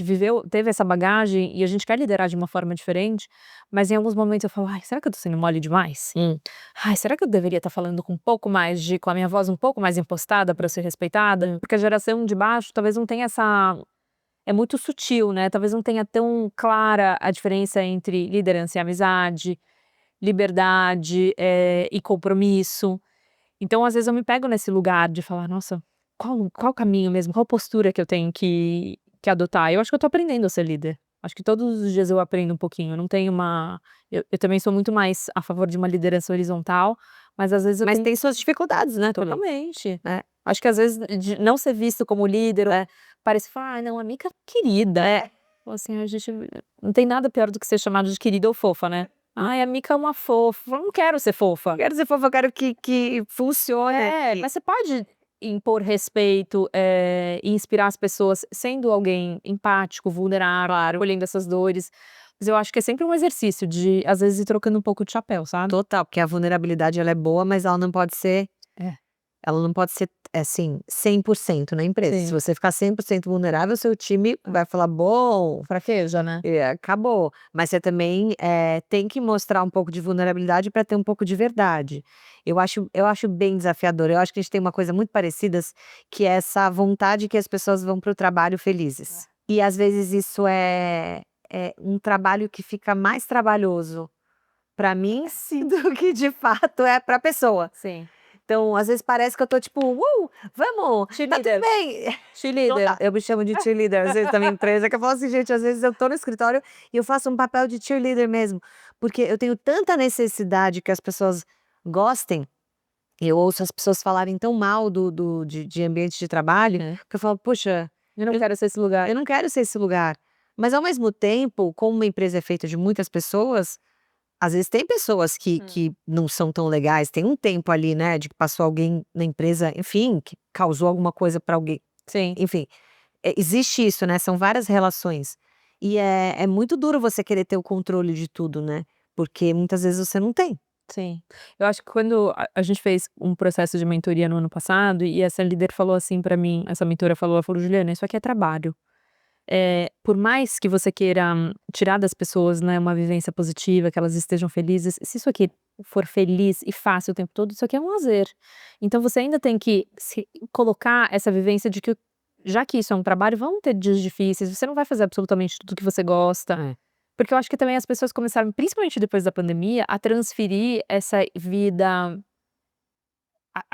viveu teve essa bagagem e a gente quer liderar de uma forma diferente, mas em alguns momentos eu falo: "Ai, será que eu tô sendo mole demais? Ai, será que eu deveria estar falando com um pouco mais com a minha voz um pouco mais impostada para eu ser respeitada?" Porque a geração de baixo talvez não tenha essa é muito sutil, né, talvez não tenha tão clara a diferença entre liderança e amizade, liberdade, e compromisso. Então, às vezes, eu me pego nesse lugar de falar: "Nossa, qual caminho mesmo, qual postura que eu tenho que adotar?" Eu acho que eu tô aprendendo a ser líder. Acho que todos os dias eu aprendo um pouquinho, eu não tenho uma eu também sou muito mais a favor de uma liderança horizontal, mas às vezes eu Mas tenho tem suas dificuldades, né, também. totalmente. É. Acho que às vezes de não ser visto como líder, parece falar: "Ai não, a Mica é querida." Ou assim, a gente não tem nada pior do que ser chamado de querida ou fofa, né. "Ai, a Mica é uma fofa." Eu não quero ser fofa. Quero ser fofa, eu quero que funcione. Mas você pode impor respeito, e inspirar as pessoas sendo alguém empático, vulnerável, acolhendo essas dores, mas eu acho que é sempre um exercício de, às vezes, ir trocando um pouco de chapéu, sabe. Total, porque a vulnerabilidade ela é boa, mas É. ela não pode ser, assim, 100% na empresa. Se Sim. você ficar 100% vulnerável, seu time vai falar: "Bom, Fraqueja, né. acabou". Mas você também, tem que mostrar um pouco de vulnerabilidade para ter um pouco de verdade. Eu acho bem desafiador, eu acho que a gente tem uma coisa muito parecidas, que é essa vontade que as pessoas vão para o trabalho felizes. E às vezes isso é um trabalho que fica mais trabalhoso para mim do que de fato é para a pessoa. Sim. Então, às vezes parece que eu tô tipo: vamos, tá tudo Cheerleader. bem". Não Cheerleader. dá, eu me chamo de cheerleader às vezes da minha empresa, que eu falo assim: "Gente, às vezes eu tô no escritório e eu faço um papel de cheerleader mesmo", porque eu tenho tanta necessidade que as pessoas gostem, eu ouço as pessoas falarem tão mal de ambiente de trabalho, que eu falo: "Poxa, Eu não quero ser esse lugar. eu não quero ser esse lugar". Mas ao mesmo tempo, como uma empresa é feita de muitas pessoas, às vezes tem pessoas que não são tão legais, tem um tempo ali, né, de que passou alguém na empresa, enfim, que causou alguma coisa para alguém, Sim. enfim, existe isso, né, são várias relações. E é muito duro você querer ter o controle de tudo, né, porque muitas vezes você não tem. Sim. Eu acho que quando a gente fez um processo de mentoria no ano passado, e essa líder falou assim pra mim, essa mentora falou, ela falou: "Juliana, isso aqui é trabalho. Por mais que você queira tirar das pessoas, né, uma vivência positiva, que elas estejam felizes, se isso aqui for feliz e fácil o tempo todo, isso aqui é um lazer. Então você ainda tem que se colocar essa vivência de que já que isso é um trabalho, vão ter dias difíceis, você não vai fazer absolutamente tudo que você gosta". Porque eu acho que também as pessoas começaram, principalmente depois da pandemia, a transferir essa vida,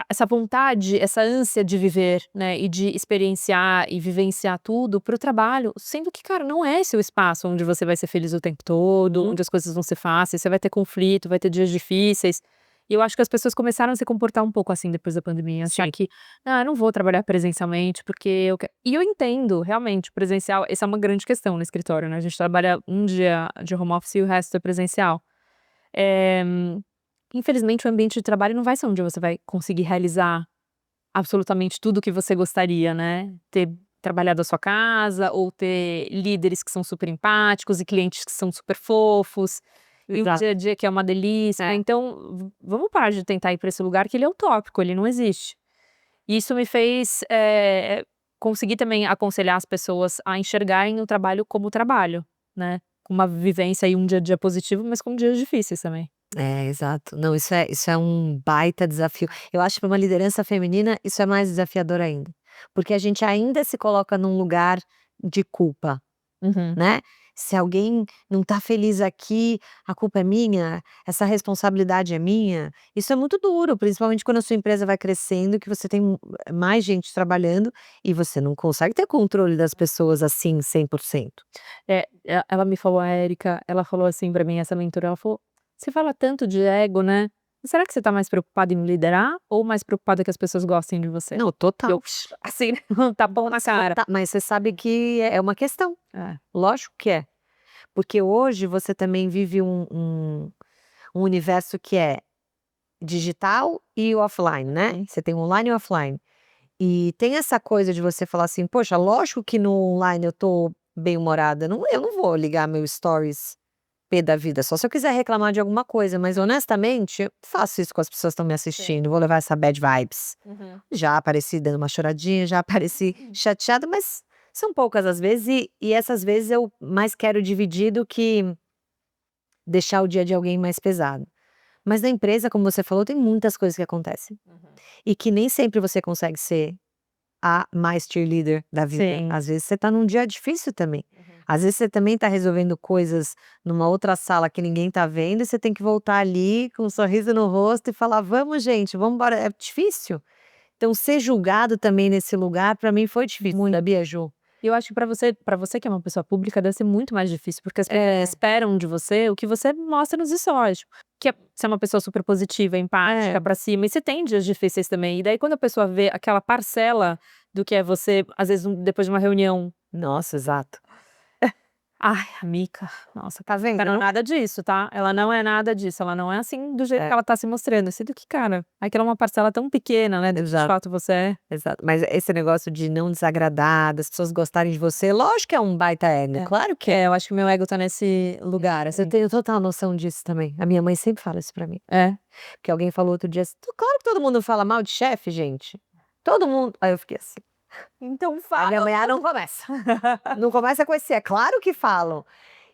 essa vontade, essa ânsia de viver, né, e de experienciar e vivenciar tudo para o trabalho, sendo que, cara, não é esse o espaço onde você vai ser feliz o tempo todo, onde as coisas vão ser fáceis, você vai ter conflito, vai ter dias difíceis. E eu acho que as pessoas começaram a se comportar um pouco assim depois da pandemia, achar Sim. que: "Ah, eu não vou trabalhar presencialmente porque eu quero". E eu entendo, realmente, presencial, essa é uma grande questão no escritório, né, a gente trabalha um dia de home office e o resto é presencial. Eh Infelizmente, o ambiente de trabalho não vai ser onde você vai conseguir realizar absolutamente tudo o que você gostaria, né. Ter trabalhado da sua casa ou ter líderes que são super empáticos e clientes que são super fofos, e o Exato. dia a dia que é uma delícia. É. Então, vamos parar de tentar ir para esse lugar que ele é utópico, ele não existe. E isso me fez, conseguir também aconselhar as pessoas a enxergarem o trabalho como trabalho, né. Com uma vivência e um dia a dia positivo, mas com dias difíceis também. É, exato. Não, isso é um baita desafio. Eu acho que para uma liderança feminina isso é mais desafiador ainda, porque a gente ainda se coloca num lugar de culpa, Uhum. né. Se alguém não tá feliz aqui, a culpa é minha, essa responsabilidade é minha. Isso é muito duro, principalmente quando a sua empresa vai crescendo, que você tem mais gente trabalhando e você não consegue ter controle das pessoas assim 100%. Ela me falou, a Érika, ela falou assim pra mim, essa mentora, ela falou: "Você fala tanto de ego, né, será que você tá mais preocupada em liderar ou mais preocupada que as pessoas gostem de você?". Não, E eu, total. assim, tá bom na cara. Mas você sabe que é uma questão, É. lógico que é. Porque hoje você também vive um universo que é digital e o offline, né, Uhum. você tem o online e o offline. E tem essa coisa de você falar assim: "Poxa, lógico que no online eu tô bem-humorada, eu não vou ligar meu stories pê da vida, só se eu quiser reclamar de alguma coisa, mas honestamente eu faço isso com as pessoas que estão me Sim. assistindo, vou levar essa bad vibes". Uhum. Já apareci dando uma choradinha, já apareci chateada, mas são poucas as vezes e essas vezes eu mais quero dividir do que deixar o dia de alguém mais pesado. Mas na empresa, como você falou, tem muitas coisas que acontecem, Uhum. e que nem sempre você consegue ser a mais cheerleader da vida. Sim. Às vezes você tá num dia difícil também. Uhum. Às vezes você também tá resolvendo coisas numa outra sala que ninguém tá vendo e você tem que voltar ali com um sorriso no rosto e falar: "Vamos gente, vamos embora", é difícil. Então ser julgado também nesse lugar pra mim foi difícil, Muito. sabia, Ju? E eu acho que pra você que é uma pessoa pública deve ser muito mais difícil, porque as pessoas É, esperam de você o que você mostra nos stories, tipo, que é ser uma pessoa super positiva, é. empática, pra cima, e você tem dias difíceis também, e daí quando a pessoa vê aquela parcela do que é você, às vezes depois de uma reunião. Nossa, exato. Ai, amiga, nossa, Tá vendo? não é nada disso, tá, ela não é nada disso, ela não é assim do jeito que É, ela tá se mostrando, sendo que, cara, aquela é uma parcela tão pequena, né, do que de exato. fato você é. Exato, mas esse negócio de não desagradar, das pessoas gostarem de você, lógico que é um baita ego, É. claro que é. Eu acho que meu ego tá nesse lugar, Eu assim. tenho total noção disso também. A minha mãe sempre fala isso pra mim. É. Porque alguém falou outro dia assim: Claro que todo mundo fala mal de chefe, gente. Todo mundo". Aí eu fiquei assim. Então Aí minha fala. mãe: "Ah, não começa. Não começa com esse é claro que falam".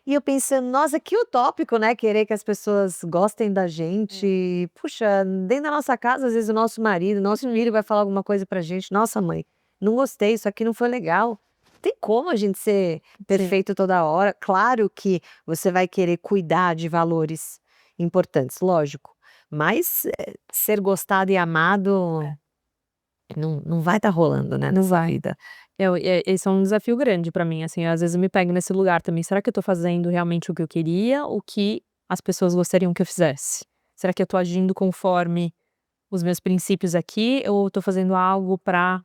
E eu pensando: "Nossa, que utópico, né, querer que as pessoas gostem da gente". Puxa, dentro da nossa casa, às vezes o nosso marido, o nosso filho vai falar alguma coisa pra gente: "Nossa mãe, não gostei, isso aqui não foi legal". Tem como a gente ser Sim. perfeito toda hora. Claro que você vai querer cuidar de valores importantes, lógico, mas, ser gostado e amado não vai estar rolando, né, Não nessa vai. vida. Esse é um desafio grande pra mim, assim, às vezes eu me pego nesse lugar também, será que eu tô fazendo realmente o que eu queria, o que as pessoas gostariam que eu fizesse? Será que eu tô agindo conforme os meus princípios aqui, ou eu tô fazendo algo pra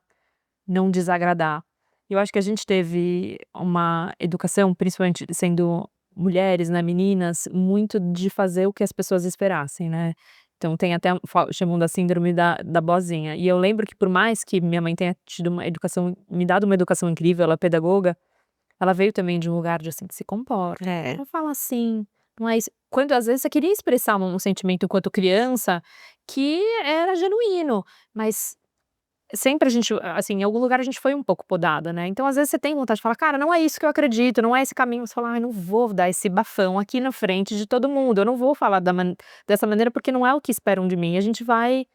não desagradar? Eu acho que a gente teve uma educação, principalmente sendo mulheres, né, meninas, muito de fazer o que as pessoas esperassem, né. Então tem até chamam da síndrome da boazinha. E eu lembro que por mais que minha mãe tenha tido uma educação, me dado uma educação incrível, ela é pedagoga, ela veio também de um lugar de, assim: "Se comporta, É. não fala assim, não é isso. Quando às vezes você queria expressar um sentimento enquanto criança, que era genuíno, mas sempre a gente, assim, em algum lugar a gente foi um pouco podada, né, então às vezes você tem vontade de falar: "Cara, não é isso que eu acredito, não é esse caminho", você fala: "Ai, não vou dar esse bafão aqui na frente de todo mundo, eu não vou falar dessa maneira, porque não é o que esperam de mim", a gente vai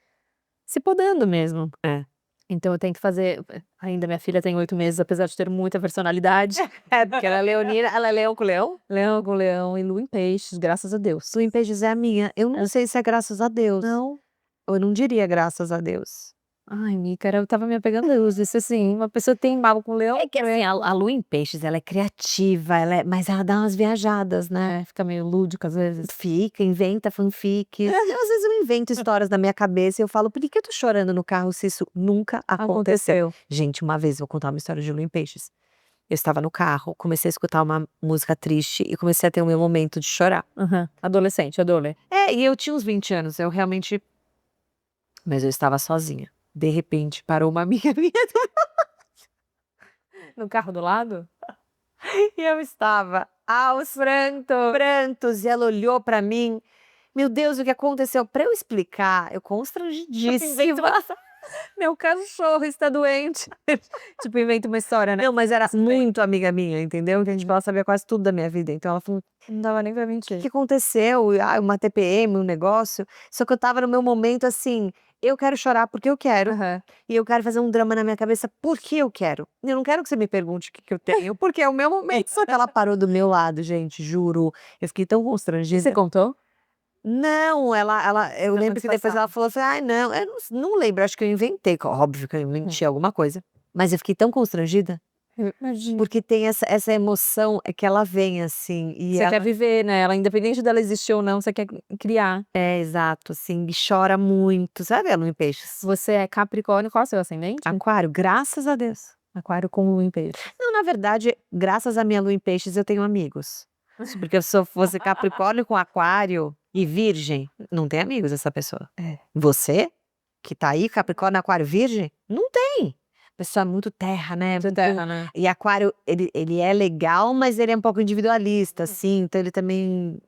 se podando mesmo. É. Então eu tento fazer, ainda minha filha tem 8 meses, apesar de ter muita personalidade. É, porque ela é leonina, ela é leão com leão? Leão com leão e lua em peixes, graças a Deus. Lua em peixes é a minha. Eu não sei se é graças a Deus. Não. Eu não diria graças a Deus. Ai, Mica, eu estava me apegando a Deus, isso assim, uma pessoa tem baba com leão, É que assim, a lua em peixes, ela é criativa, mas ela dá umas viajadas, né. fica meio lúdico às vezes. Fica, inventa fanfics. Às vezes eu invento histórias na minha cabeça e eu falo: "Por que eu tô chorando no carro se isso nunca aconteceu?". Gente, uma vez, vou contar uma história de lua em peixes. Eu estava no carro, comecei a escutar uma música triste e comecei a ter o meu momento de chorar. Aham. Adolescente, adole. É, e eu tinha uns 20 anos, eu realmente, mas eu estava sozinha. De repente, parou uma amiga minha No carro do lado? e eu estava aos prantos, e ela olhou pra mim. Meu Deus, o que aconteceu? Pra eu explicar, eu constrangidíssima. Meu cachorro está doente. Tipo, inventa uma história, né. Não, mas era muito amiga minha, entendeu? Que tipo, ela sabia quase tudo da minha vida, então ela falou: Não dava nem pra "O mentir. que aconteceu? Ah, uma TPM, um negócio". Só que eu estava no meu momento, assim, eu quero chorar porque eu quero, Aham. e eu quero fazer um drama na minha cabeça porque eu quero. Eu não quero que você me pergunte o que que eu tenho, porque é o meu momento. Só que ela parou do meu lado, gente, juro. Eu fiquei tão E você constrangida. contou? Não, eu Pra não lembro que depois disfarçar. ela falou assim: "Ai não", eu não lembro, acho que eu inventei, óbvio que eu menti alguma coisa, mas eu fiquei tão constrangida, Eu imagino. porque tem essa emoção, que ela vem assim, e Você quer ela viver, né, ela independente dela existir ou não, você quer criar. é, exato, assim, e chora muito, sabe a lua em peixes? Você é Capricórnio, qual é o seu ascendente? Aquário, graças a Deus. Aquário com lua em peixes. Não, na verdade, graças à minha lua em peixes eu tenho amigos, porque se eu fosse Capricórnio com Aquário e Virgem, não tem amigos essa pessoa. É. Você, que tá aí, Capricórnio, Aquário, Virgem, não tem. Pessoa muito terra, né, De terra, né. e Aquário, ele é legal, mas ele é um pouco individualista, assim, então ele também,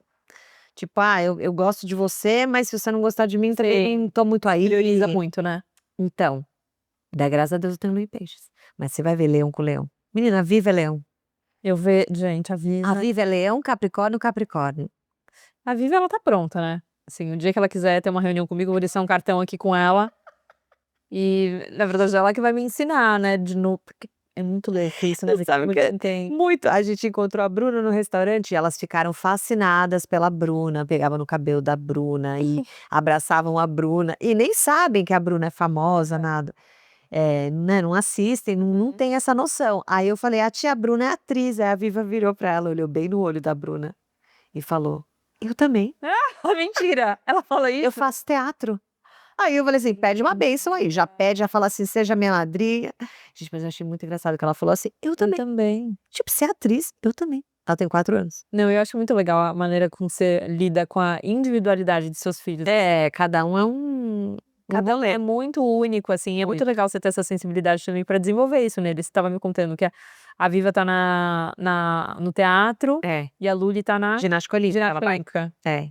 tipo: "Ah, eu gosto de você, mas se você não gostar de mim também não tô muito aí". Prioriza muito, né. Então, dá graças a Deus eu tenho lua em peixes, mas você vai ver leão com leão. Menina, a Viva é leão. Gente, A Viva é leão, Capricórnio, Capricórnio. a Vivi ela tá pronta, né. Assim, o dia que ela quiser ter uma reunião comigo, eu vou deixar um cartão aqui com ela, e na verdade ela que vai me ensinar, né, de novo, porque é muito louco isso, né, Você sabe que é muito, a gente encontrou a Bruna no restaurante e elas ficaram fascinadas pela Bruna, pegavam no cabelo da Bruna e abraçavam a Bruna, e nem sabem que a Bruna é famosa, nada. Né, não assistem, não tem essa noção. Aí eu falei: "A tia Bruna é atriz", aí a Viva virou pra ela, olhou bem no olho da Bruna e falou: "Eu também, Mentira, ela falou eu isso? faço teatro". Aí eu falei assim: "Pede uma bênção aí, já pede, já fala assim: 'Seja minha madrinha'". Gente, mas eu achei muito engraçado que ela falou assim: "Eu Eu também". também. Tipo, você é atriz? Eu também. Ela tem 4 anos. Não, eu acho muito legal a maneira como você lida com a individualidade de seus filhos. É, cada um é cada um É muito único, assim, é muito legal você ter essa sensibilidade também pra desenvolver isso neles. Você estava me contando que a Viva tá no teatro é, e a Luli tá na ginástica olímpica, ela ginástica vai. olímpica. É.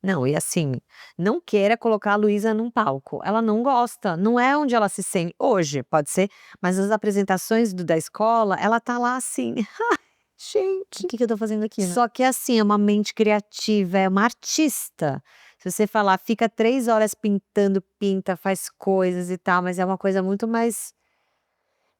Não, e assim, não queira colocar a Luísa num palco, ela não gosta, não é onde ela se sente hoje, pode ser, mas as apresentações da escola, ela tá lá assim: O "Gente". que que eu tô fazendo aqui, né? Só que assim, é uma mente criativa, é uma artista. Se você falar, fica 3 horas pintando, pinta, faz coisas e tal, mas é uma coisa muito mais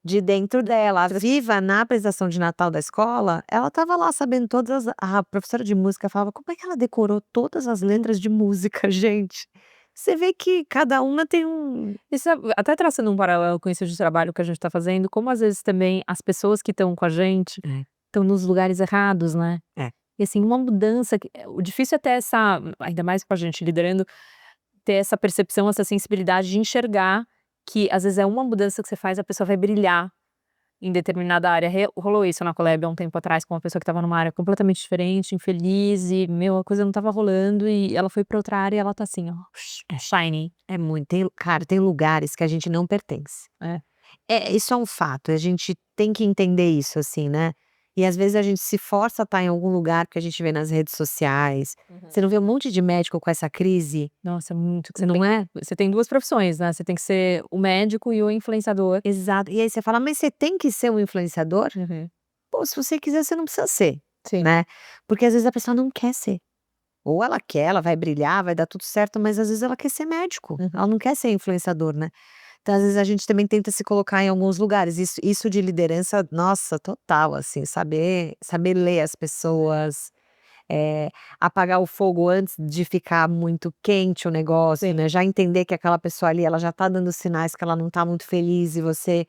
de dentro dela. A Viva, na apresentação de Natal da escola, ela estava lá sabendo todas a professora de música falava: "Como é que ela decorou todas as letras de música, gente?". Você vê que cada uma tem um Isso é até traçando um paralelo com isso de trabalho que a gente tá fazendo, como às vezes também as pessoas que estão com a gente, É. estão nos lugares errados, né. É. E assim, uma mudança que o difícil é ter essa, ainda mais com a gente liderando, ter essa percepção, essa sensibilidade de enxergar que às vezes é uma mudança que você faz, a pessoa vai brilhar em determinada área. Rolou isso na Colab há um tempo atrás com uma pessoa que estava numa área completamente diferente, infeliz e, meu, a coisa não estava rolando e ela foi pra outra área e ela tá assim, ó, shiny. É muito, cara, tem lugares que a gente não pertence. É. Isso é um fato, a gente tem que entender isso, assim, né. E às vezes a gente se força a estar em algum lugar que a gente vê nas redes sociais. Você não vê um monte de médico com essa crise? Nossa, muito que Não é? você tem 2 profissões, né, você tem que ser o médico e o influenciador. Exato. E aí você fala: "Mas você tem que ser um influenciador?" Uhum. Pô, se você quiser, você não precisa ser, Sim. né. Porque às vezes a pessoa não quer ser. Ou ela quer, ela vai brilhar, vai dar tudo certo, mas às vezes ela quer ser médico, Uhum. ela não quer ser influenciador, né. Então às vezes a gente também tenta se colocar em alguns lugares, isso de liderança, nossa, total, assim, saber ler as pessoas, eh, apagar o fogo antes de ficar muito quente o negócio, Sim. né, já entender que aquela pessoa ali, ela já tá dando sinais que ela não tá muito feliz e você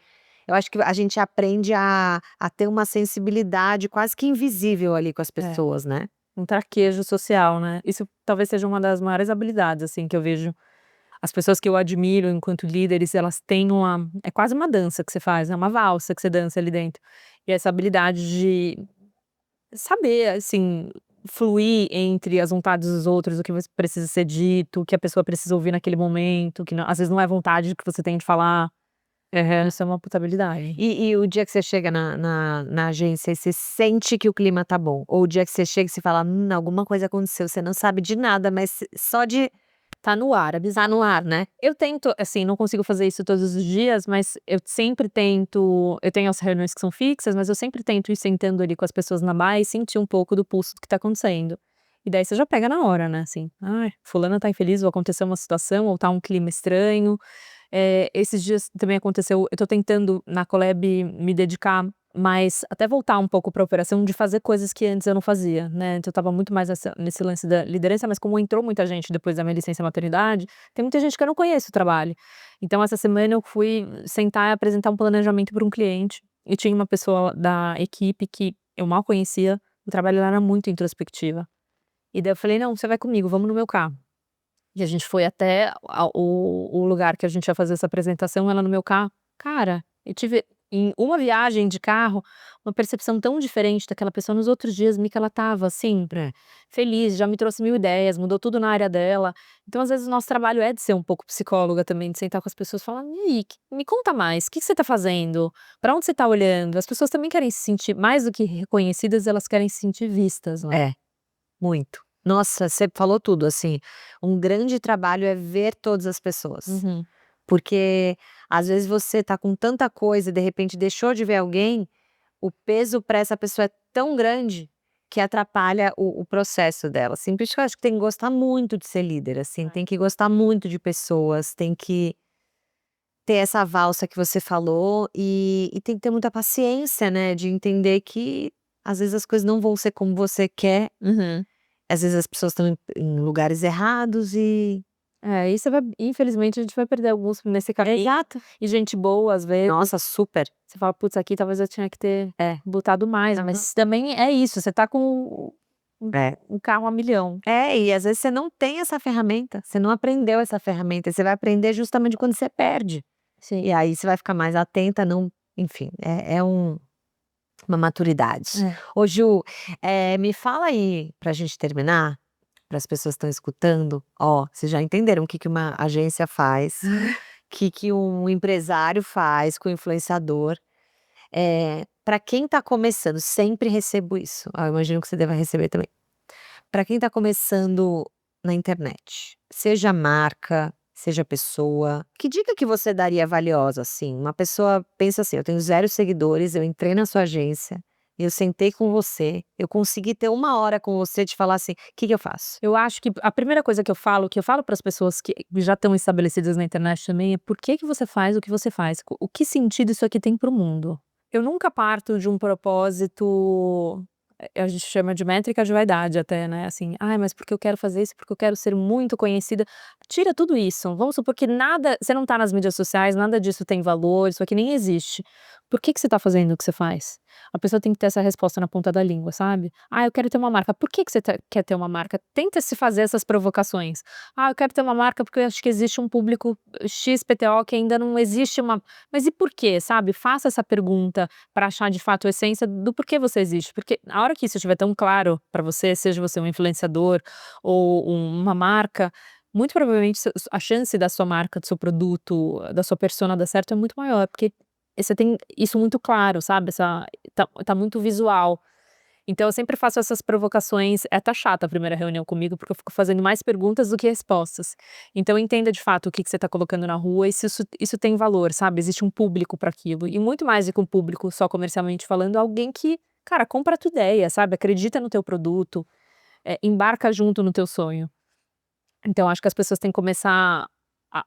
eu acho que a gente aprende a ter uma sensibilidade quase que invisível ali com as É. pessoas, né. Um traquejo social, né. Isso talvez seja uma das maiores habilidades, assim, que eu vejo as pessoas que eu admiro enquanto líderes, elas têm uma é quase uma dança que você faz, é uma valsa que você dança ali dentro. E essa habilidade de saber, assim, fluir entre as vontades dos outros, o que você precisa ser dito, o que a pessoa precisa ouvir naquele momento, que às vezes não é vontade que você tem de falar. Aham. Isso é uma puta habilidade. E o dia que você chega na agência e você sente que o clima tá bom, ou o dia que você chega e você fala: alguma coisa aconteceu", você não sabe de nada, mas só de Tá no ar, estar no ar, né. eu tento, assim, não consigo fazer isso todos os dias, mas eu sempre tento, eu tenho as reuniões que são fixas, mas eu sempre tento ir sentando ali com as pessoas na baia e sentir um pouco do pulso do que tá acontecendo. E daí você já pega na hora, né, assim: "Ai, fulana tá infeliz ou aconteceu uma situação ou tá um clima estranho". Esses dias também aconteceu, eu tô tentando na Collab me dedicar mais, até voltar um pouco pra operação, de fazer coisas que antes eu não fazia, né, então eu estava muito mais nesse lance da liderança, mas como entrou muita gente depois da minha licença maternidade, tem muita gente que eu não conheço o trabalho. Então essa semana eu fui sentar e apresentar um planejamento para um cliente, e tinha uma pessoa da equipe que eu mal conhecia, o trabalho dela era muito introspectiva. E daí eu falei: "Não, você vai comigo, vamos no meu carro". E a gente foi até o lugar que a gente ia fazer essa apresentação, ela no meu carro. Cara, eu tive, em uma viagem de carro, uma percepção tão diferente daquela pessoa. Nos outros dias, vi que ela estava, assim, É. feliz, já me trouxe 1000 ideias, mudou tudo na área dela. Então, às vezes, o nosso trabalho é de ser um pouco psicóloga também, de sentar com as pessoas e falar: "E aí, me conta mais, o que que você está fazendo? Pra onde você está olhando?". As pessoas também querem se sentir mais do que reconhecidas, elas querem se sentir vistas, né. É, muito. Nossa, você falou tudo, assim, um grande trabalho é ver todas as pessoas, Uhum. porque às vezes você tá com tanta coisa e de repente deixou de ver alguém, o peso para essa pessoa é tão grande que atrapalha o processo dela, assim, por isso que eu acho que tem que gostar muito de ser líder, assim, É. tem que gostar muito de pessoas, tem que ter essa valsa que você falou e tem que ter muita paciência, né, de entender que às vezes as coisas não vão ser como você quer, Uhum. às vezes as pessoas estão em lugares errados e É, e você vai, infelizmente a gente vai perder alguns nesse caminho, exato. e gente boa às vezes, Nossa, super. você fala: "Putz, aqui talvez eu tinha que ter É. botado mais", Aham. mas também é isso, você tá com É. um carro a milhão. É, e às vezes você não tem essa ferramenta, você não aprendeu essa ferramenta, você vai aprender justamente quando você perde. Sim. E aí você vai ficar mais atenta, não enfim, é uma maturidade. É. Ô Ju, me fala aí, pra gente terminar, para as pessoas que estão escutando, ó, vocês já entenderam o que que uma agência faz, o que que um empresário faz com o influenciador. Para quem está começando, sempre recebo isso, eu imagino que você deva receber também. Para quem está começando na internet, seja marca, seja pessoa, que dica que você daria valiosa, assim? Uma pessoa pensa assim: "Eu tenho 0 seguidores, eu entrei na sua agência, eu sentei com você, eu consegui ter 1 hora com você de falar assim, que eu faço?". Eu acho que a primeira coisa que eu falo para as pessoas que já estão estabelecidas na internet também, é: por que que você faz o que você faz? O que sentido isso aqui tem para o mundo? Eu nunca parto de um propósito, a gente chama de métrica de vaidade até, né, assim: "Ai, mas porque eu quero fazer isso, porque eu quero ser muito conhecida". Tira tudo isso, vamos supor que nada, você não tá nas mídias sociais, nada disso tem valor, isso aqui nem existe. Por que que você tá fazendo o que você faz? A pessoa tem que ter essa resposta na ponta da língua, sabe? "Ah, eu quero ter uma marca". Por que que você quer ter uma marca? Tenta se fazer essas provocações. "Ah, eu quero ter uma marca porque eu acho que existe um público XPTO que ainda não existe uma". Mas e por quê, sabe? Faça essa pergunta para achar de fato a essência do porquê você existe, porque a hora que isso estiver tão claro para você, seja você um influenciador ou uma marca, muito provavelmente a chance da sua marca, do seu produto, da sua persona dar certo é muito maior, porque você tem isso muito claro, sabe, tá muito visual. Então eu sempre faço essas provocações, é até chata a primeira reunião comigo, porque eu fico fazendo mais perguntas do que respostas. Então entenda de fato o que você tá colocando na rua e se isso tem valor, sabe, existe um público para aquilo, e muito mais do que um público só comercialmente falando, alguém que, cara, compra a tua ideia, sabe, acredita no teu produto, embarca junto no teu sonho. Então acho que as pessoas têm que começar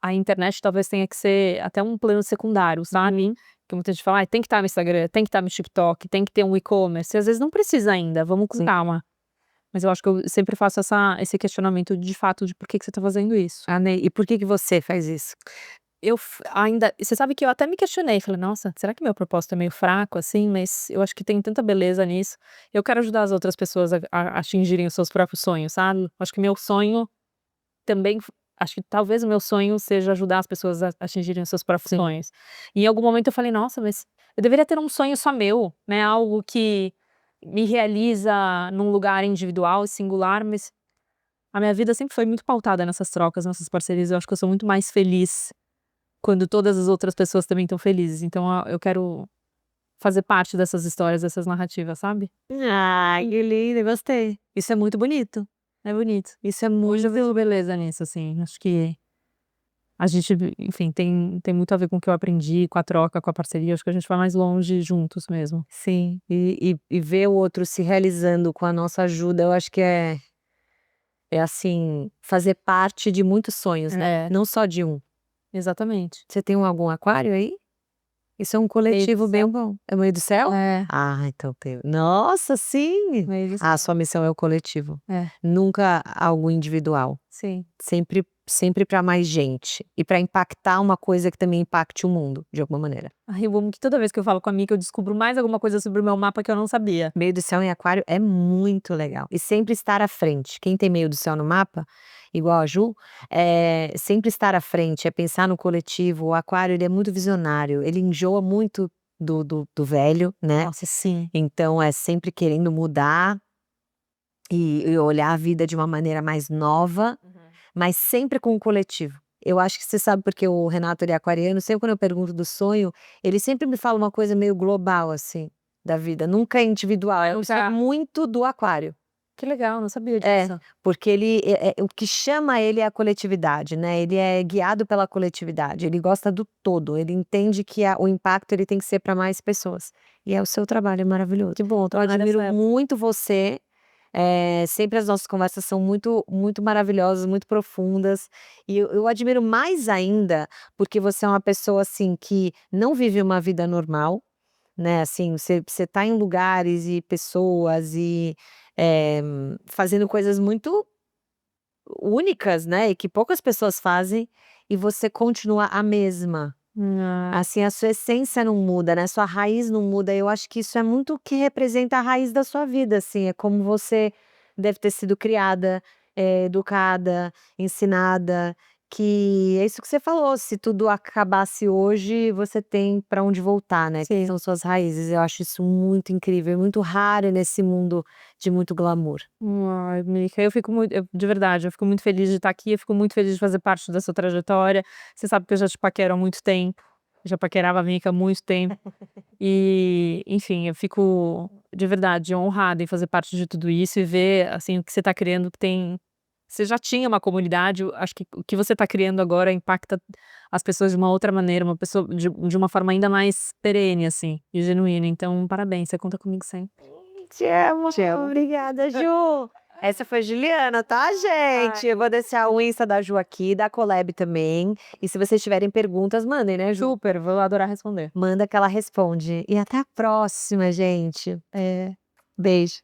a internet talvez tenha que ser até um plano secundário, sabe. Que muita gente fala: "Ai, tem que estar no Instagram, tem que estar no TikTok, tem que ter um e-commerce", e às vezes não precisa ainda, vamos com calma. Mas eu acho que eu sempre faço esse questionamento de fato de por que que você tá fazendo isso. Ah, né, e por que que você faz isso? Eu f ainda você sabe que eu até me questionei, falei: "Nossa, será que meu propósito é meio fraco, assim?", mas eu acho que tem tanta beleza nisso. Eu quero ajudar as outras pessoas a atingirem os seus próprios sonhos, sabe. Acho que meu sonho também acho que talvez o meu sonho seja ajudar as pessoas a atingirem os seus próprios Sim. sonhos. E em algum momento eu falei: "Nossa, mas eu deveria ter um sonho só meu, né, algo que me realiza num lugar individual e singular", mas a minha vida sempre foi muito pautada nessas trocas, nessas parcerias, eu acho que eu sou muito mais feliz quando todas as outras pessoas também estão felizes, então eu quero fazer parte dessas histórias, dessas narrativas, sabe. Ai, que lindo, gostei. Isso é muito bonito. É bonito. Isso é Hoje eu muito vejo beleza nisso, assim, acho que a gente, enfim, tem muito a ver com o que eu aprendi, com a troca, com a parceria, acho que a gente vai mais longe juntos mesmo. sim, e ver o outro se realizando com a nossa ajuda, eu acho que é assim, fazer parte de muitos sonhos, né, É, não só de um. exatamente. Você tem algum aquário aí? Isso é um Meio do coletivo bem céu. bom. É o meio do céu? É, Ah, então tem, nossa, sim! meio do Ah, céu. sua missão é o coletivo, É, nunca algo individual, sim. sempre para mais gente, e para impactar uma coisa que também impacte o mundo, de alguma maneira. Ai, eu amo que toda vez que eu falo com a Mica eu descubro mais alguma coisa sobre o meu mapa que eu não sabia. Meio do céu em aquário é muito legal, e sempre estar à frente. Quem tem meio do céu no mapa, igual a Ju, sempre estar à frente, é pensar no coletivo. O aquário, ele é muito visionário, ele enjoa muito do velho, né, Nossa, sim. então é sempre querendo mudar e olhar a vida de uma maneira mais nova, mas sempre com o coletivo. Eu acho que você sabe porque o Renato, ele é aquariano, sempre quando eu pergunto do sonho, ele sempre me fala uma coisa meio global, assim, da vida, nunca é individual, isso é Nunca. muito do aquário. Que legal, não sabia É, disso. porque ele o que chama ele é a coletividade, né, ele é guiado pela coletividade, ele gosta do todo, ele entende que o impacto ele tem que ser para mais pessoas. E é o seu trabalho, é maravilhoso. Que bom, Eu tomara dar admiro certo. muito você, sempre as nossas conversas são muito muito maravilhosas, muito profundas, e eu admiro mais ainda, porque você é uma pessoa, assim, que não vive uma vida normal, né, assim, você tá em lugares e pessoas e, eh, fazendo coisas muito únicas, né, e que poucas pessoas fazem, e você continua a mesma. Ah, Assim, a sua essência não muda, né, sua raiz não muda, eu acho que isso é muito o que representa a raiz da sua vida, assim, é como você deve ter sido criada, educada, ensinada, que é isso que você falou, se tudo acabasse hoje, você tem para onde voltar, né, que sim. são suas raízes, eu acho isso muito incrível, muito raro nesse mundo de muito glamour. Ai, Mica, eu fico muito de verdade, eu fico muito feliz de estar aqui, eu fico muito feliz de fazer parte da sua trajetória. Você sabe que eu já te paquero há muito tempo, já paquerava a Mica há muito tempo. E, enfim, eu fico de verdade honrada em fazer parte de tudo isso e ver, assim, o que você está criando que tem você já tinha uma comunidade, eu acho que o que você está criando agora impacta as pessoas de uma outra maneira, uma pessoa de uma forma ainda mais perene, assim, e genuína. Então parabéns, você conta comigo sempre. Te amo. Te amo. Obrigada, Ju. Essa foi Juliana, tá, gente? Eu vou deixar o Insta da Ju aqui, da Collab também. E se vocês tiverem perguntas, mandem, né, Ju? Super, vou adorar responder. Manda que ela responde. E até a próxima, gente. Beijo.